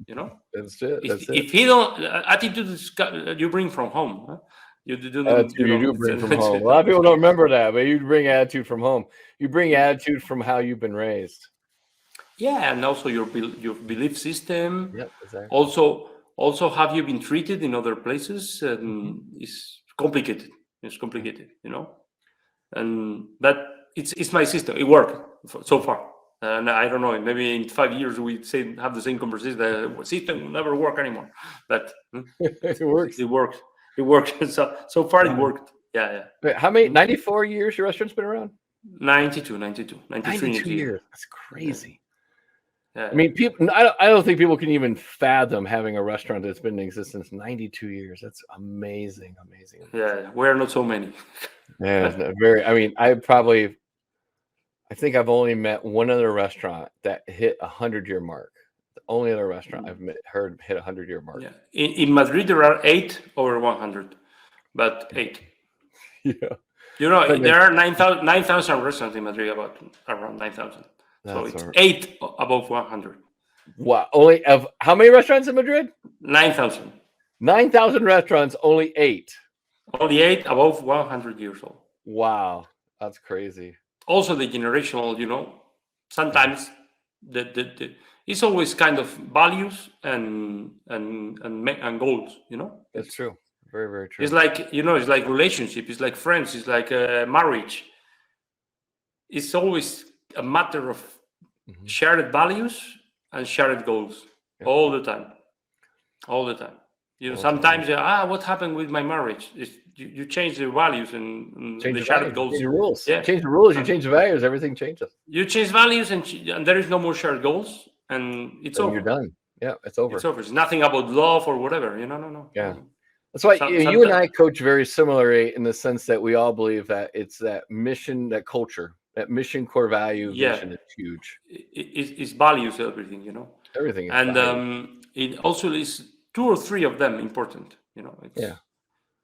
That's it.
If he don't, attitude is you bring from home. Huh? You do
bring from home. A lot of people don't remember that, but you bring attitude from home. You bring attitude from how you've been raised.
Yeah, and also your belief system.
Yeah, exactly.
Also, have you been treated in other places? It's complicated. It's complicated, and that it's my system. It worked so far. And I don't know, maybe in 5 years we have the same conversation. The system will never work anymore. But
it works.
It worked. So far it worked. Yeah.
Wait, how many? 94 years your restaurant's been around?
92
years. That's crazy.
Yeah.
I mean, people. I don't think people can even fathom having a restaurant that's been in existence 92 years. That's amazing.
Yeah, we're not so many.
Yeah, very. I mean, I think I've only met one other restaurant that hit 100-year mark. The only other restaurant I've heard hit 100-year mark.
Yeah. In Madrid, there are 8 over 100, but 8.
Yeah.
There are 9,000 restaurants in Madrid, around 9,000. So it's 8 above 100.
Wow. Only of how many restaurants in Madrid?
9,000.
9,000 restaurants, only 8.
Only 8 above 100 years old.
Wow. That's crazy.
Also the generational, sometimes it's always kind of values and goals,
That's true. Very, very true.
It's like, it's like relationship, it's like friends, it's like marriage. It's always a matter of shared values and shared goals all the time. Sometimes what happened with my marriage? You change the values and the shared goals.
Change the rules.
Yeah.
Change the rules. You change the values. Everything changes.
You change values and there is no more shared goals, and it's over.
You're done. Yeah, it's over.
It's over. It's nothing about love or whatever. No.
Yeah. That's why you and I coach very similarly in the sense that we all believe that it's that mission, that culture, that mission core value vision is huge.
It's values, everything,
Everything.
And it also is 2 or 3 of them important,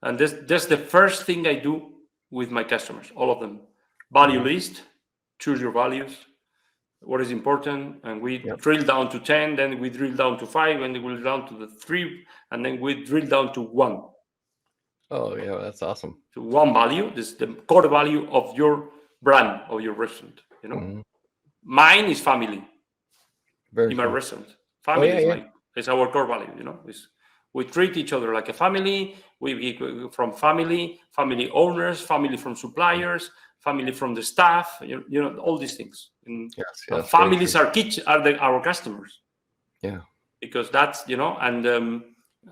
And that's the first thing I do with my customers, all of them. Value list, choose your values, what is important, and we drill down to 10, then we drill down to 5, and then we drill down to the 3, and then we drill down to 1.
Oh, yeah, that's awesome.
So 1 value, this is the core value of your brand, of your restaurant, Mine is family.
Very
my restaurant. Family is our core value, We treat each other like a family. We from family owners, family from suppliers, family from the staff. All these things.
Yes,
families are our customers.
Yeah,
because that's and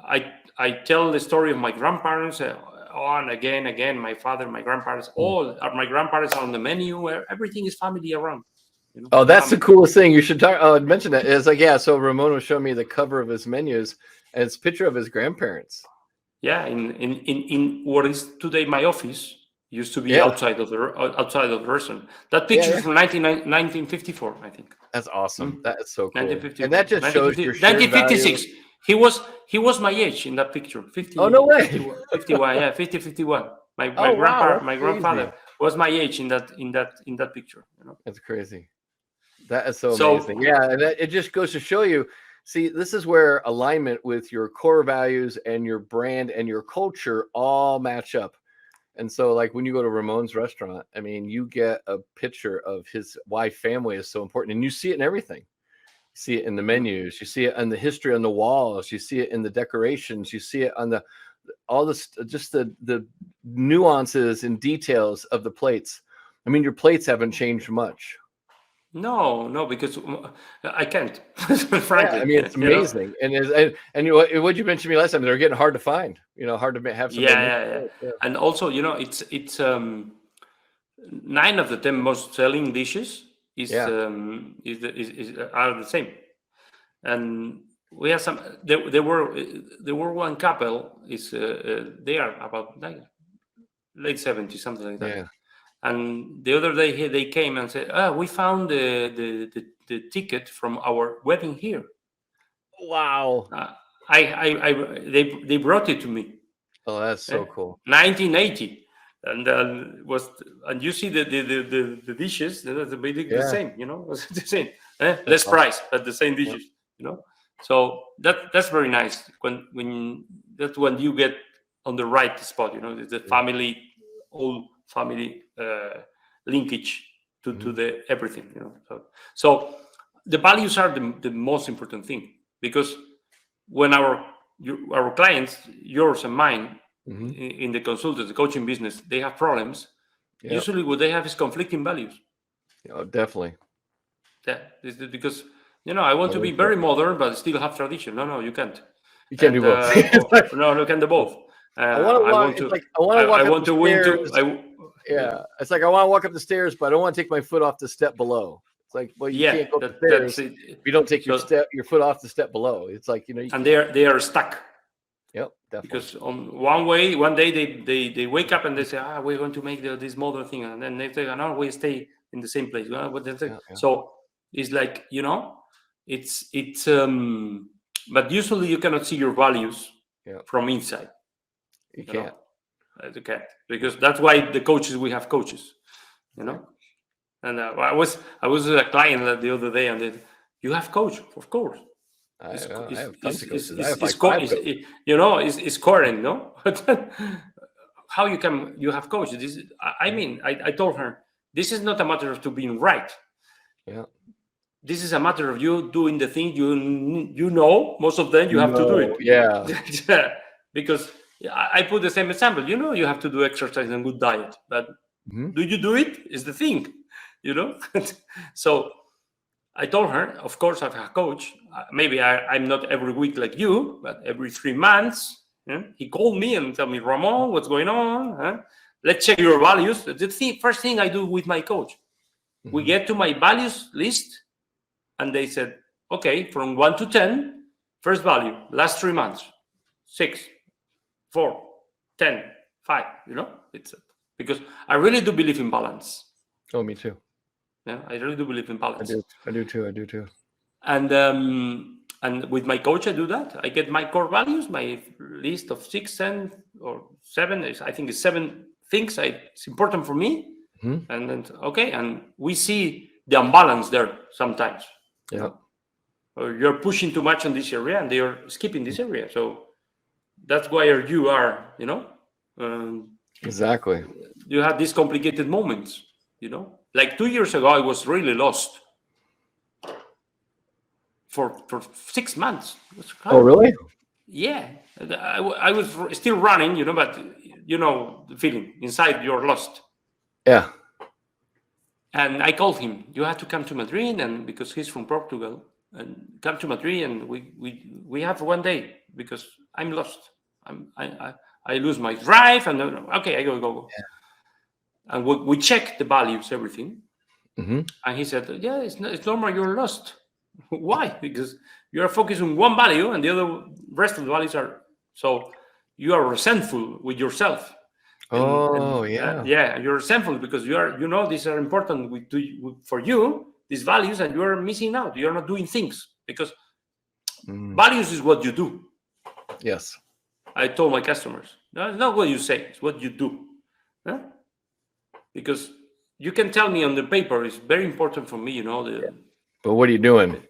I tell the story of my grandparents on again. My father, my grandparents, my grandparents are on the menu. Where everything is family around.
Oh, that's the coolest thing. You should mention that. It's like so Ramon was showing me the cover of his menus. And it's a picture of his grandparents.
Yeah, in what is today my office used to be outside of the restaurant. That picture is from 1954, I think.
That's awesome. That is so cool.
And
that just shows your
1956. He was my age in that picture. 50,
Oh, no way.
51, yeah, 50, 51. My
Oh, wow,
my
that's
grandfather
crazy.
was my age in that picture. You know?
That's crazy. That is so
So
amazing. Yeah, and it just goes to show you. See, this is where alignment with your core values and your brand and your culture all match up. And so, like when you go to Ramon's Restaurant, I mean, you get a picture of why family is so important, and you see it in everything. You see it in the menus, you see it in the history on the walls, you see it in the decorations, you see it on all this, just the nuances and details of the plates. I mean, your plates haven't changed much.
no, because I can't,
Yeah,
frankly.
I mean, it's
You know?
amazing. And what you mentioned to me last time, they're getting hard to find. Hard to have somebody make
Yeah.
it. Yeah.
And also, it's 9 of the 10 most selling dishes
Yeah.
are the same. And we have some. There were one couple. They are about like late 70s, something like that.
Yeah.
And the other day they came and said, we found the ticket from our wedding here.
Wow.
They brought it to me.
Oh, that's so cool.
1980, and you see the dishes. They're the same. It's the same. Less price, but the same dishes. So that's very nice. When you get on the right spot. The family, all family linkage to the everything. So the values are the most important thing, because when our clients, yours and mine, in the consultants, the coaching business, they have problems. Yep. Usually what they have is conflicting values.
Oh, definitely.
Yeah, because I want to be very modern but still have tradition. No, you can't.
You can't do both.
No, you can't do both.
I want to walk up the stairs.
Yeah,
it's like I want to walk up the stairs, but I don't want to take my foot off the step below. It's like, well, you can't go up the stairs if you don't take your foot off the step below. It's like,
and they are stuck.
Yep, definitely.
Because one day they wake up and they say, we're going to make this modern thing, and then they say, no, we stay in the same place. So it's like, it's but usually you cannot see your values from inside.
You can't.
You can't, because that's why we have coaches, And I was a client the other day, and you have coach, of course.
I have tons of coaches.
It's current, no? How you have coaches? I told her, this is not a matter of being right.
Yeah.
This is a matter of you doing the thing most of them you have to do it.
Yeah.
Because I put the same example. You have to do exercise and good diet, but do you do it? Is the thing, So I told her, of course, I have a coach. Maybe I'm not every week like you, but every 3 months, he called me and tell me, Ramon, what's going on? Let's check your values. The first thing I do with my coach, we get to my values list, and they said, okay, from 1 to 10, first value, last 3 months, 6, 4, 10, 5. It's because I really do believe in balance.
Oh, me too.
Yeah, I really do believe in balance.
I do too.
And with my coach, I do that. I get my core values, my list of 6, 10, or 7. I think it's 7 things it's important for me. And then and we see the imbalance there sometimes.
Yeah.
Or you're pushing too much on this area, and they are skipping this area. So that's why you are,
exactly.
You have these complicated moments, Like 2 years ago, I was really lost for 6 months.
Oh, really?
Yeah, I was still running, but the feeling inside, you're lost.
Yeah.
And I called him. You have to come to Madrid, and because he's from Portugal, and come to Madrid, and we have 1 day, because I'm lost. I lose my drive, and okay, I go. Yeah. And we check the values, everything. And he said, yeah, it's normal you're lost. Why? Because you are focused on one value, and the rest of the values are, so you are resentful with yourself. You're resentful because you are, these are important for you, these values, and you are missing out. You're not doing things because Values is what you do.
Yes.
I told my customers, no, it's not what you say, it's what you do. Huh? Because you can tell me on the paper, it's very important for me,
But what are you doing?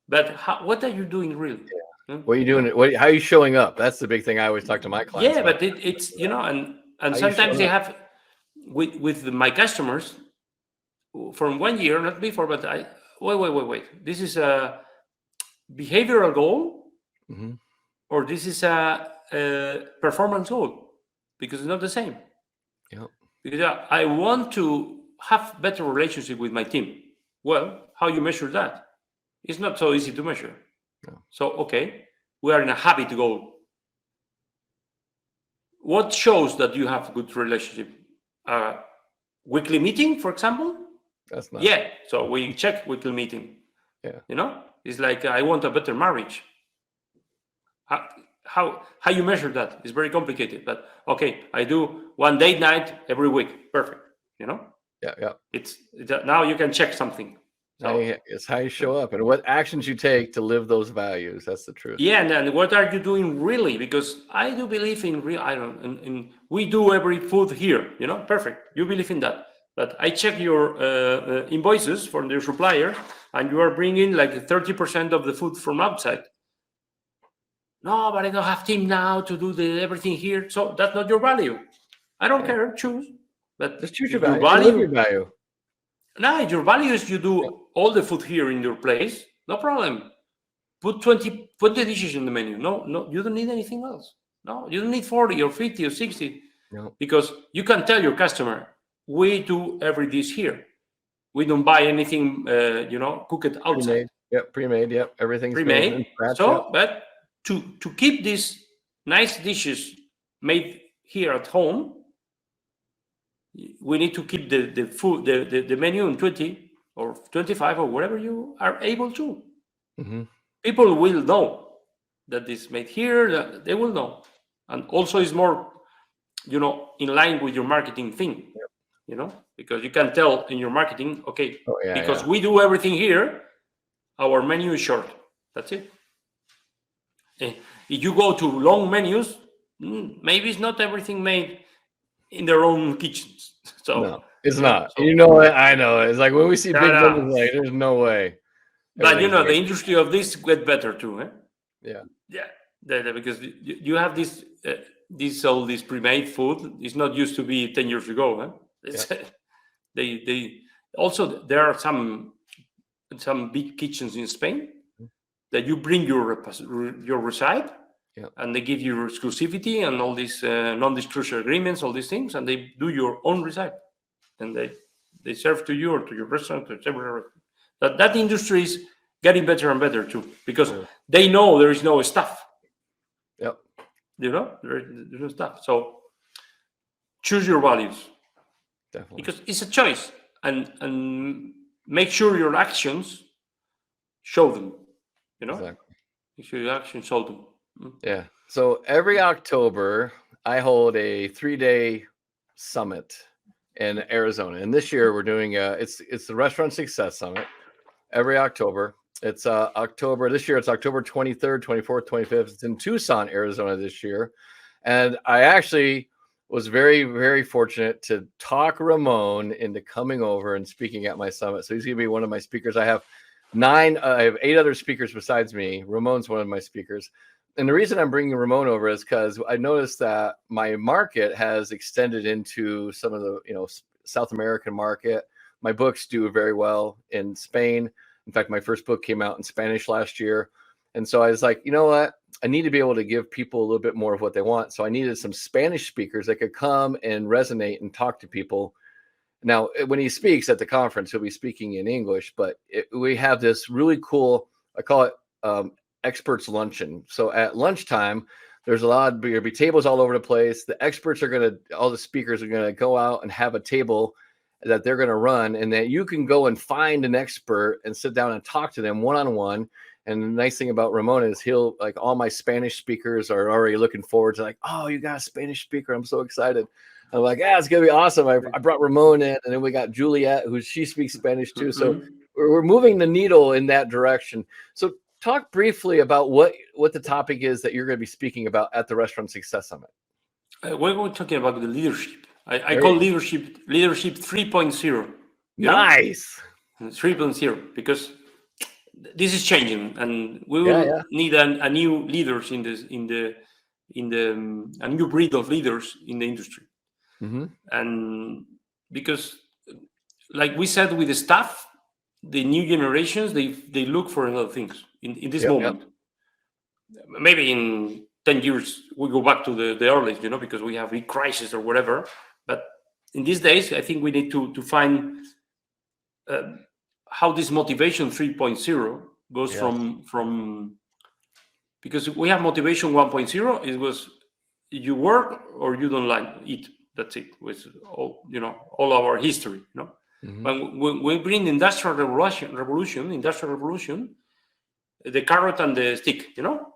But what are you doing really?
Yeah. What are you doing? How are you showing up? That's the big thing I always talk to my clients
about.
But
it's and sometimes they have with my customers from 1 year, not before, but wait. This is a behavioral goal, or this is a performance goal, because it's not the same.
Yeah.
Because I want to have better relationship with my team. Well, how you measure that? It's not so easy to measure. No. So, okay, we are in a habit goal. What shows that you have a good relationship? Weekly meeting, for example?
That's not.
Yeah, so we check weekly meeting. Yeah. It's like, I want a better marriage. How you measure that is very complicated, but okay, I do one date night every week. Perfect.
Yeah.
It's now you can check something. So
it's how you show up and what actions you take to live those values. That's the truth.
Yeah, and then what are you doing really? Because I do believe in real. I don't. In we do every food here. Perfect. You believe in that, but I check your invoices from your supplier, and you are bringing like 30% of the food from outside. No, but I don't have team now to do everything here. So that's not your value. I don't care. Choose. But
just choose your value. Live your value.
No, your value is you do all the food here in your place. No problem. Put 20 dishes in the menu. No, you don't need anything else. No, you don't need 40 or 50 or 60. No. Because you can tell your customer, we do every dish here. We don't buy anything, cooked outside.
Pre-made. Yep, everything's
pre-made. So, but to keep these nice dishes made here at home, we need to keep the food, the menu in 20 or 25 or whatever you are able to. People will know that it's made here, that they will know. And also it's more, in line with your marketing thing, because you can tell in your marketing, okay, because we do everything here, our menu is short. That's it. If you go to long menus, maybe it's not everything made in their own kitchens. So
no, it's not. So, I know. It's like when we see big menus, like there's no way.
But the industry of this get better too, eh?
Yeah.
Because you have this all this pre-made food. It's not used to be 10 years ago. They also there are some big kitchens in Spain that you bring your recipe, and they give you exclusivity and all these non-disclosure agreements, all these things, and they do your own recipe, and they serve to you or to your restaurant or whatever. That industry is getting better and better too, because they know there is no staff.
Yep.
There's no staff. So choose your values. Definitely. Because it's a choice, and make sure your actions show them. Exactly. Make sure your actions show them.
Yeah. So every October, I hold a 3-day summit in Arizona, and this year we're doing it's the Restaurant Success Summit. Every October, it's October. This year, it's October 23rd, 24th, 25th. It's in Tucson, Arizona this year, and I actually was very, very fortunate to talk Ramon into coming over and speaking at my summit. So he's going to be one of my speakers. I have 8 other speakers besides me. Ramon's one of my speakers. And the reason I'm bringing Ramon over is because I noticed that my market has extended into some of the, South American market. My books do very well in Spain. In fact, my first book came out in Spanish last year. And so I was like, you know what? I need to be able to give people a little bit more of what they want. So I needed some Spanish speakers that could come and resonate and talk to people. Now, when he speaks at the conference, he'll be speaking in English, but we have this really cool, I call it experts luncheon. So at lunchtime, there's there'll be tables all over the place. The experts all the speakers are going to go out and have a table that they're going to run, and that you can go and find an expert and sit down and talk to them one-on-one. And the nice thing about Ramon is all my Spanish speakers are already looking forward to like, oh, you got a Spanish speaker. I'm so excited. I'm like, it's going to be awesome. I brought Ramon in, and then we got Juliet, she speaks Spanish too. So we're moving the needle in that direction. So talk briefly about what the topic is that you're going to be speaking about at the Restaurant Success Summit.
We're talking about the leadership. I call leadership 3.0.
Nice.
3.0, because this is changing, and we will need a new leaders in the a new breed of leaders in the industry. And because, like we said with the staff, the new generations, they look for other things in this moment. Maybe in 10 years we go back to the early, because we have a crisis or whatever. But in these days, I think we need to find how this motivation 3.0 goes from, because we have motivation 1.0. It was you work or you don't like it. That's it. With all our history. When we bring industrial revolution, the carrot and the stick,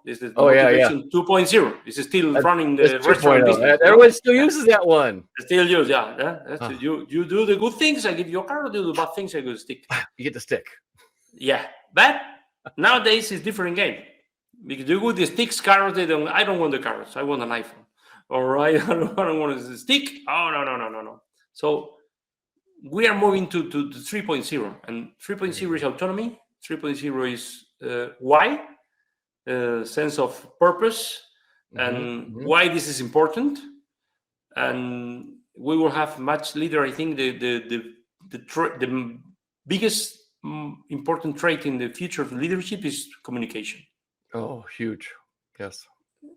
is the motivation 2.0. It's still running the restaurant business.
Everyone still uses that one.
Still use, You do the good things, I give you a carrot. You do the bad things, I give you a stick.
You get the stick.
Yeah, but nowadays it's different game, because you with the sticks, carrots. I don't want the carrots. I want an iPhone, or I don't want a stick. Oh no. So we are moving to 3.0, and 3.0 is autonomy. 3.0 is why, sense of purpose, and why this is important. And we will have much leader. I think the biggest important trait in the future of leadership is communication.
Oh, huge. Yes.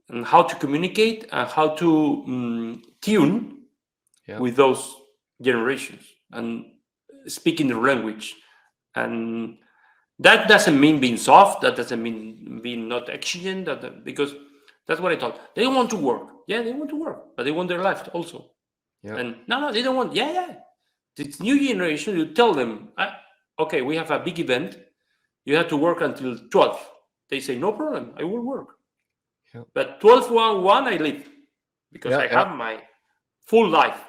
And how to communicate and how to tune with those generations and speaking the language. And that doesn't mean being soft. That doesn't mean being not exigent. Because that's what I thought. They want to work. Yeah, they want to work, but they want their life also. Yeah. And no, they don't want. Yeah. This new generation, you tell them, okay, we have a big event. You have to work until 12. They say, no problem, I will work. Yeah. But 12:1, I leave, because I have my full life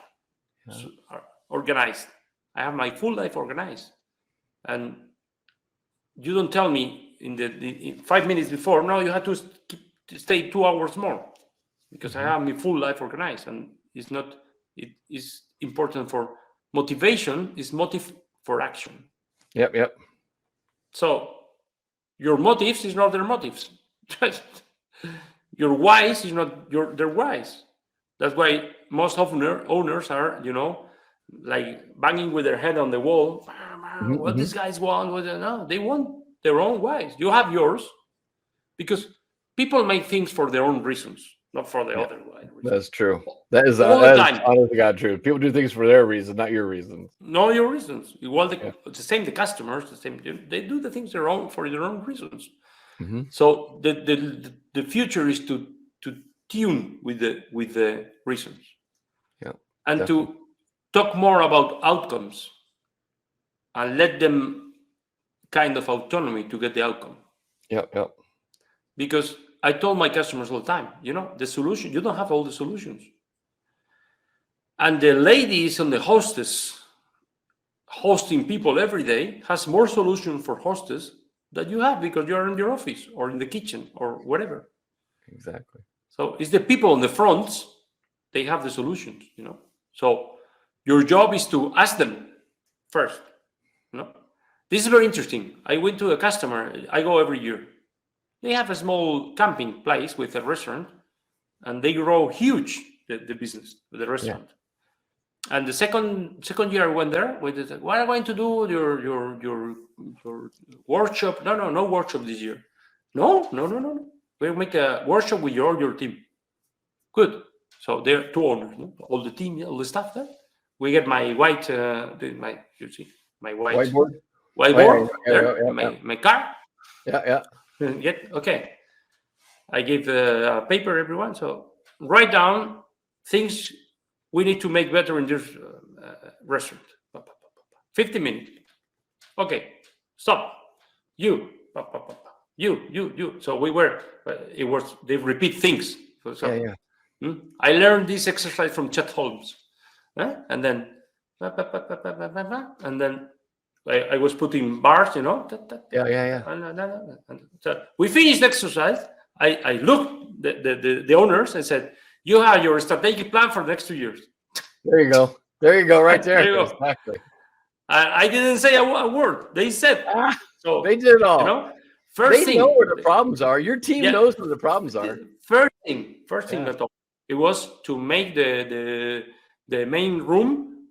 organized. I have my full life organized. And you don't tell me in 5 minutes before, no, you have to stay 2 hours more, because I have my full life organized. And it's not, it is important for motivation, is motive for action.
Yep.
So your motives is not their motives. Your whys is not their whys. That's why most owners are, like banging with their head on the wall. What these guys want? No, they want their own whys. You have yours, because people make things for their own reasons, not for the other way.
That's true. That is honest to God true. People do things for their reasons, not your reasons.
No, your reasons. Well, the same. The customers, the same. They do the things for their own reasons. So the future is to tune with the reasons, and definitely. To talk more about outcomes, and let them kind of autonomy to get the outcome.
Yep.
Because I told my customers all the time, the solution, you don't have all the solutions. And the ladies and the hostess hosting people every day has more solutions for hostess that you have, because you're in your office or in the kitchen or whatever.
Exactly.
So it's the people on the fronts, they have the solutions, So your job is to ask them first. This is very interesting. I went to a customer, I go every year. They have a small camping place with a restaurant, and they grow huge, the business, the restaurant. Yeah. And the second year I went there, they said, what are you going to do? Your workshop? No workshop this year. No. We'll make a workshop with your team. Good. So they're two owners, all the team, all the staff there. We get my white, my white whiteboard there, my car.
Yeah.
Okay. I gave a paper everyone. So write down things we need to make better in this restaurant. 50 minutes. Okay. Stop. You. So they repeat things. I learned this exercise from Chet Holmes. And then I was putting bars, you know.
Yeah.
And so we finished the exercise. I looked the owners and said, "You have your strategic plan for the next 2 years."
There you go. There you go. Right there.
There you go.
Exactly.
I didn't say a word. They said. So
they did it all.
You know, first thing,
know where the problems are. Your team knows where the problems are.
First thing at all, it was to make the main room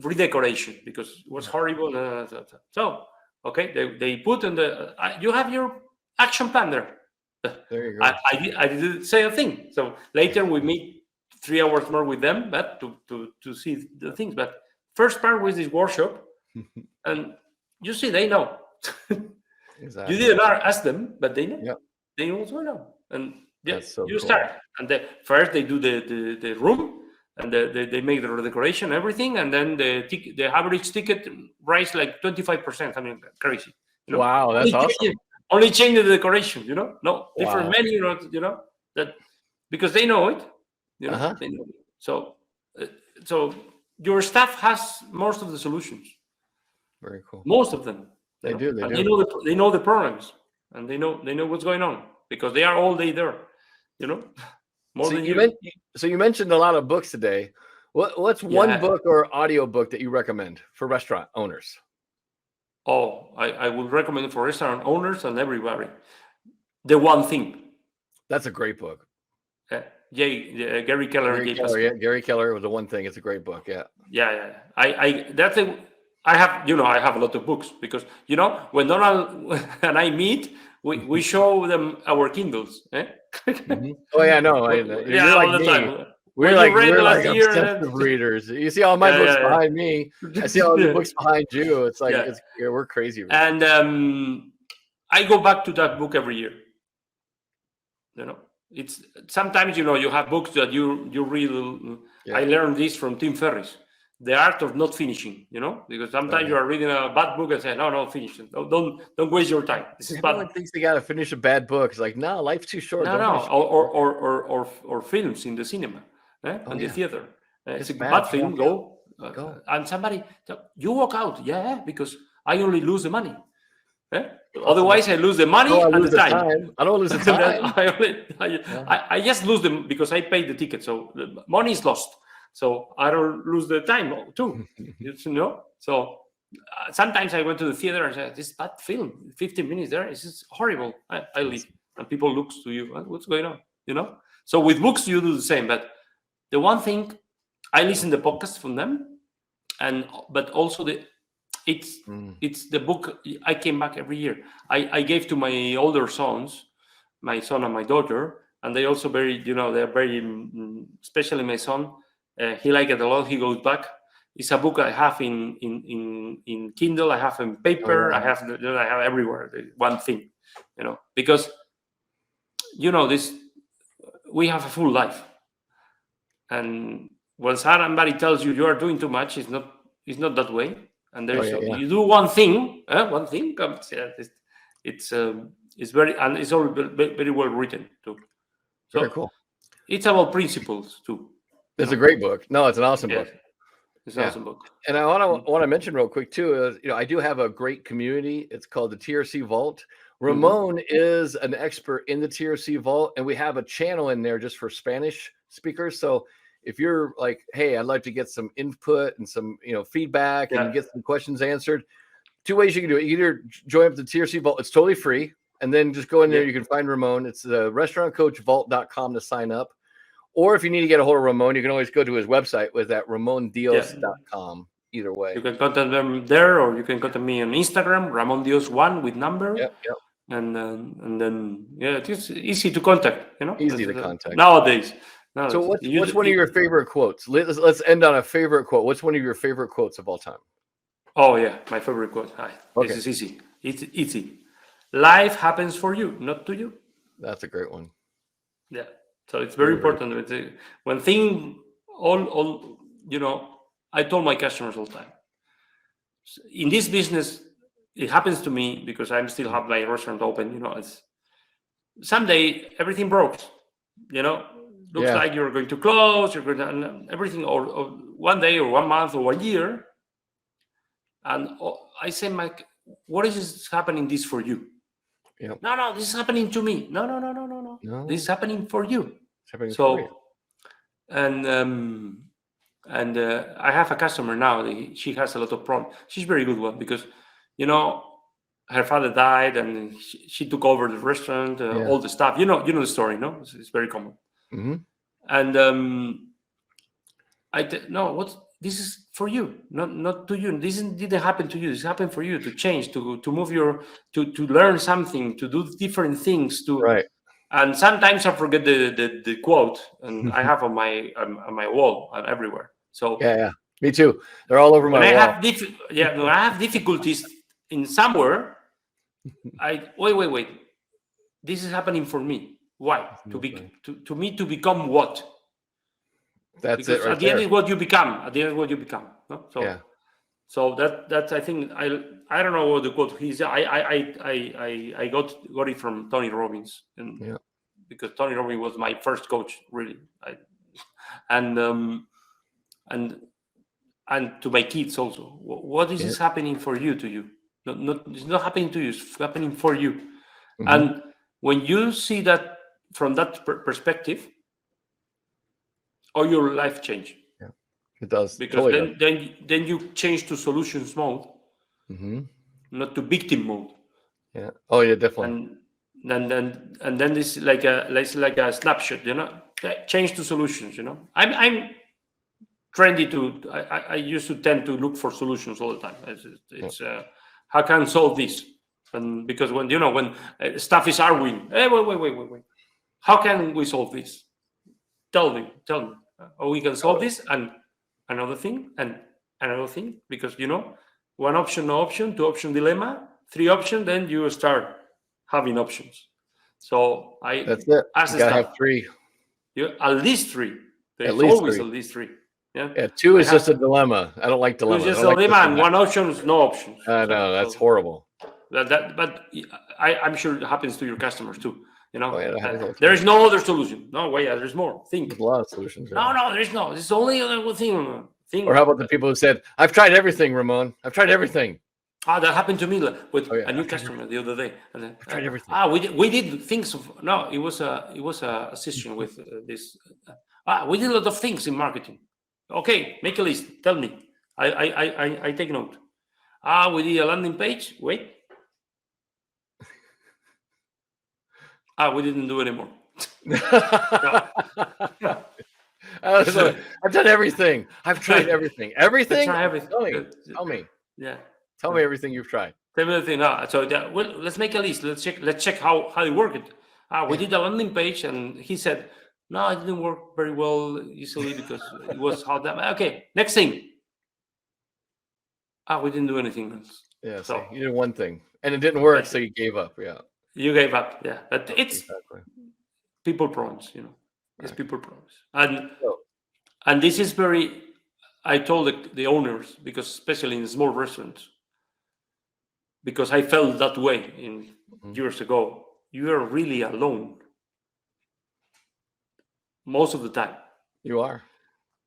redecoration because it was horrible. So okay, they put in the you have your action plan there.
There you go.
I didn't say a thing. So later we meet 3 hours more with them, but to see the things. But first part was this workshop, and you see they know.
Exactly.
You didn't ask them, but they know.
Yep.
They also know. And
so
you
cool.
start. And first they do the room, and they make the decoration, everything, and then the average ticket rise like 25%. I mean, crazy. You know?
Wow, that's awesome.
Only change the decoration, you know? No, different menu, you know? That because they know it. You know, they know it. So your staff has most of the solutions.
Very cool.
Most of them.
They do.
They know the programs, and they know what's going on because they are all day there. You know, more than you.
So you mentioned a lot of books today. What's one book or audio book that you recommend for restaurant owners?
Oh, I would recommend it for restaurant owners and everybody. The One Thing.
That's a great book.
Gary Keller.
Gary Keller was The One Thing. It's a great book.
Yeah. I have a lot of books because, you know, when Donald and I meet, we show them our Kindles.
Mm-hmm. Oh yeah, no, you're
all
like
the time.
We're like obsessive readers. You see all my books behind me. I see all the books behind you. It's like we're crazy.
And I go back to that book every year. You know, it's sometimes you have books that you read. I learned this from Tim Ferriss. The art of not finishing, you know, because sometimes you are reading a bad book and say, no, finish it. Don't waste your time. This is
Everyone thinks they got to finish a bad book. It's like, no, life's too short.
Or films in the cinema and the theater. It's a bad film. Go. And somebody, you walk out. Yeah, because I only lose the money. Otherwise, I lose the money and the time.
I don't lose the time.
I just lose them because I paid the ticket. So the money is lost. So I don't lose the time too, you know. So sometimes I went to the theater and said, "This bad film, 15 minutes there, it's just horrible." I leave, and people look to you, "What's going on?" You know. So with books, you do the same. But the one thing, I listen to podcasts from them, but also it's the book. I came back every year. I gave to my older sons, my son and my daughter, and they also they're very, especially my son. He liked it a lot. He goes back. It's a book I have in Kindle. I have in paper. I have everywhere. One Thing, you know, because this. We have a full life, and when somebody tells you are doing too much, it's not that way. And there's you do one thing comes. It's very, and it's all very well written too. So
very cool.
It's about principles too.
It's a great book. No, it's an awesome book.
It's an awesome book.
And I want to mention real quick too. I do have a great community. It's called the TRC Vault. Ramon is an expert in the TRC Vault, and we have a channel in there just for Spanish speakers. So if you're like, hey, I'd like to get some input and some feedback and get some questions answered, 2 ways you can do it. You can either join up the TRC Vault. It's totally free, and then just go in there. You can find Ramon. It's the restaurantcoachvault.com to sign up. Or if you need to get a hold of Ramon, you can always go to his website with that ramondios.com. Either way.
You can contact them there, or you can contact me on Instagram, Ramon Dios 1 with number.
Yep.
And then it's easy to contact,
Easy to contact.
Nowadays.
So what's one of your favorite quotes? Let's end on a favorite quote. What's one of your favorite quotes of all time?
Oh yeah, my favorite quote. This is easy. It's easy. Life happens for you, not to you.
That's a great one.
Yeah. So it's very important. When thing all I told my customers all the time. In this business, it happens to me because I still have my restaurant open. It's someday everything broke. Looks like you're going to close. You're going to everything, or one day, or 1 month, or a year. And I say, Mike, what is happening this for you?
Yep.
No, this is happening to me. No. This is happening for you.
It's happening for you.
And I have a customer now. She has a lot of problems. She's a very good one because, her father died and she took over the restaurant, all the stuff. You know the story, no? It's very common.
Mm-hmm.
And this is for you, not to you. This didn't happen to you. This happened for you to change, to move to learn something, to do different things.
Right.
And sometimes I forget the quote, and I have on my wall and everywhere. So
yeah, me too. They're all over my wall.
When I have difficulties in somewhere, wait. This is happening for me. Why? To me to become what?
That's
because
it right
at the
there.
end is what you become. At the end is what you become. No? So that's I think I don't know what the quote is. I got it from Tony Robbins, and because Tony Robbins was my first coach, really. And to my kids also. What is this happening for you? To you? It's not happening to you. It's happening for you. Mm-hmm. And when you see that from that perspective, all your life change.
Yeah, it does.
Because totally then you change to solutions mode, not to victim mode.
Yeah. Oh yeah, definitely.
And then it's like a snapshot. Change to solutions. I'm trendy to. I used to tend to look for solutions all the time. It's how can I solve this? And because when stuff is arguing, hey, wait. How can we solve this? Tell me. Or we can solve this and another thing and another thing, because one option, no option, two option dilemma, three option, then you start having options. So
that's it. You gotta have three.
At least three. There's always at least three.
Yeah, two is just a dilemma. I don't like dilemmas.
Two is just a dilemma, and one option is no options.
I know, that's horrible.
But I'm sure it happens to your customers too.
There
is no other solution. No, wait, there's more. Think.
There's a lot of solutions.
No, there's no. It's only other thing.
Or how about the people who said, "I've tried everything, Ramon. I've tried everything."
That happened to me with a new customer the other day.
I've tried everything.
We did things. It was a session with this. We did a lot of things in marketing. Okay, make a list. Tell me. I take note. We did a landing page. Wait. We didn't do anymore.
I've done everything. I've tried everything. Everything?
Everything.
Tell me.
Yeah.
Tell me everything you've tried.
Tell me everything. Let's make a list. Let's check how it worked. We did a landing page, and he said, no, it didn't work very well easily because it was hard. Okay, next thing. We didn't do anything else.
Yeah, so you did one thing, and it didn't work, so you gave up. Yeah.
You gave up, yeah. But it's people problems, It's people problems. And this is very, I told the owners, because especially in small restaurants, because I felt that way years ago, you are really alone. Most of the time.
You are.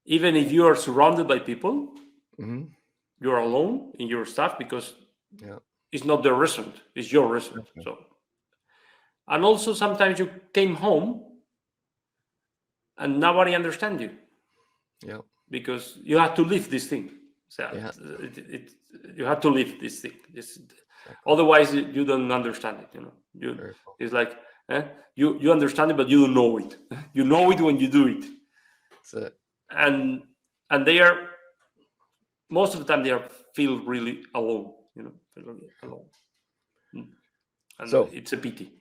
Even if you are surrounded by people, you're alone in your stuff because it's not their restaurant, it's your restaurant. Okay. So. And also sometimes you came home and nobody understands you.
Yeah. Because
you have to live this thing. So you have to live this thing. Otherwise you don't understand it, It's like you understand it, but you don't know it. You know it when you do it.
That's it.
And they are most of the time feel really alone, alone. And so it's a pity.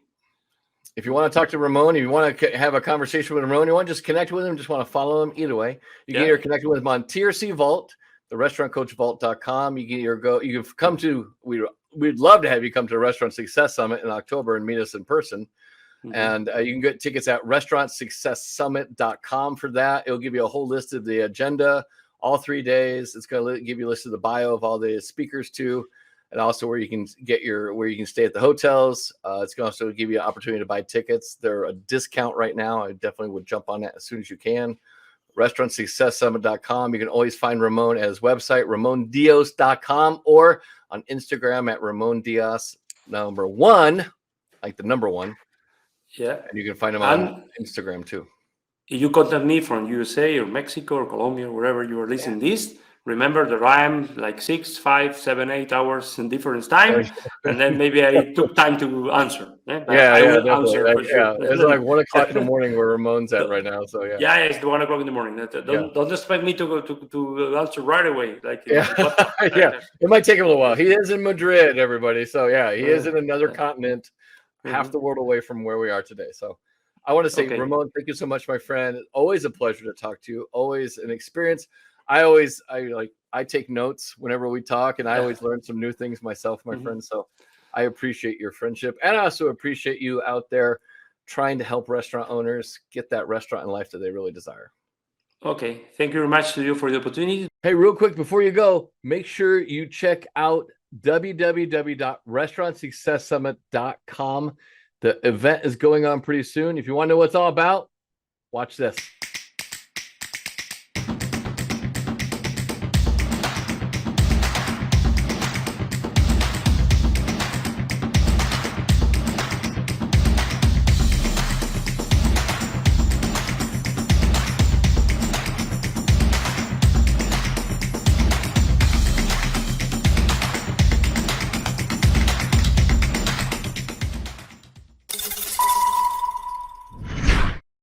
If you want to talk to Ramon, if you want to have a conversation with Ramon, you want to just connect with him, just want to follow him, either way, you can either connect with him on TRC Vault, the restaurantcoachvault.com. You can come to, we'd love to have you come to a Restaurant Success Summit in October and meet us in person. And you can get tickets at restaurantsuccesssummit.com for that. It'll give you a whole list of the agenda, all 3 days. It's going to give you a list of the bio of all the speakers too. And also where you can stay at the hotels. It's going to also give you an opportunity to buy tickets. They're a discount right now. I definitely would jump on that as soon as you can. restaurantsuccesssummit.com. You can always find Ramon at his website, ramondios.com, or on Instagram at Ramon Dios #1, like the number one.
Yeah.
And you can find him on Instagram too.
If you contact me from USA or Mexico or Colombia, wherever you are listening this, remember that I'm like 6, 5, 7, 8 hours in different time, and then maybe I took time to answer. I will
definitely.
answer for sure.
It's like 1 o'clock in the morning where Ramon's at right now. So
yeah, it's 1 o'clock in the morning. Don't expect me to answer right away. Like in the podcast, right?
It might take him a little while. He is in Madrid, everybody. So he is in another continent, half the world away from where we are today. So I want to say, Ramon, thank you so much, my friend. Always a pleasure to talk to you. Always an experience. I take notes whenever we talk, and I always learn some new things myself, my friend. So I appreciate your friendship, and I also appreciate you out there trying to help restaurant owners get that restaurant in life that they really desire.
Okay. Thank you very much to you for the opportunity.
Hey, real quick before you go, make sure you check out www.restaurantsuccesssummit.com. The event is going on pretty soon. If you want to know what it's all about, watch this.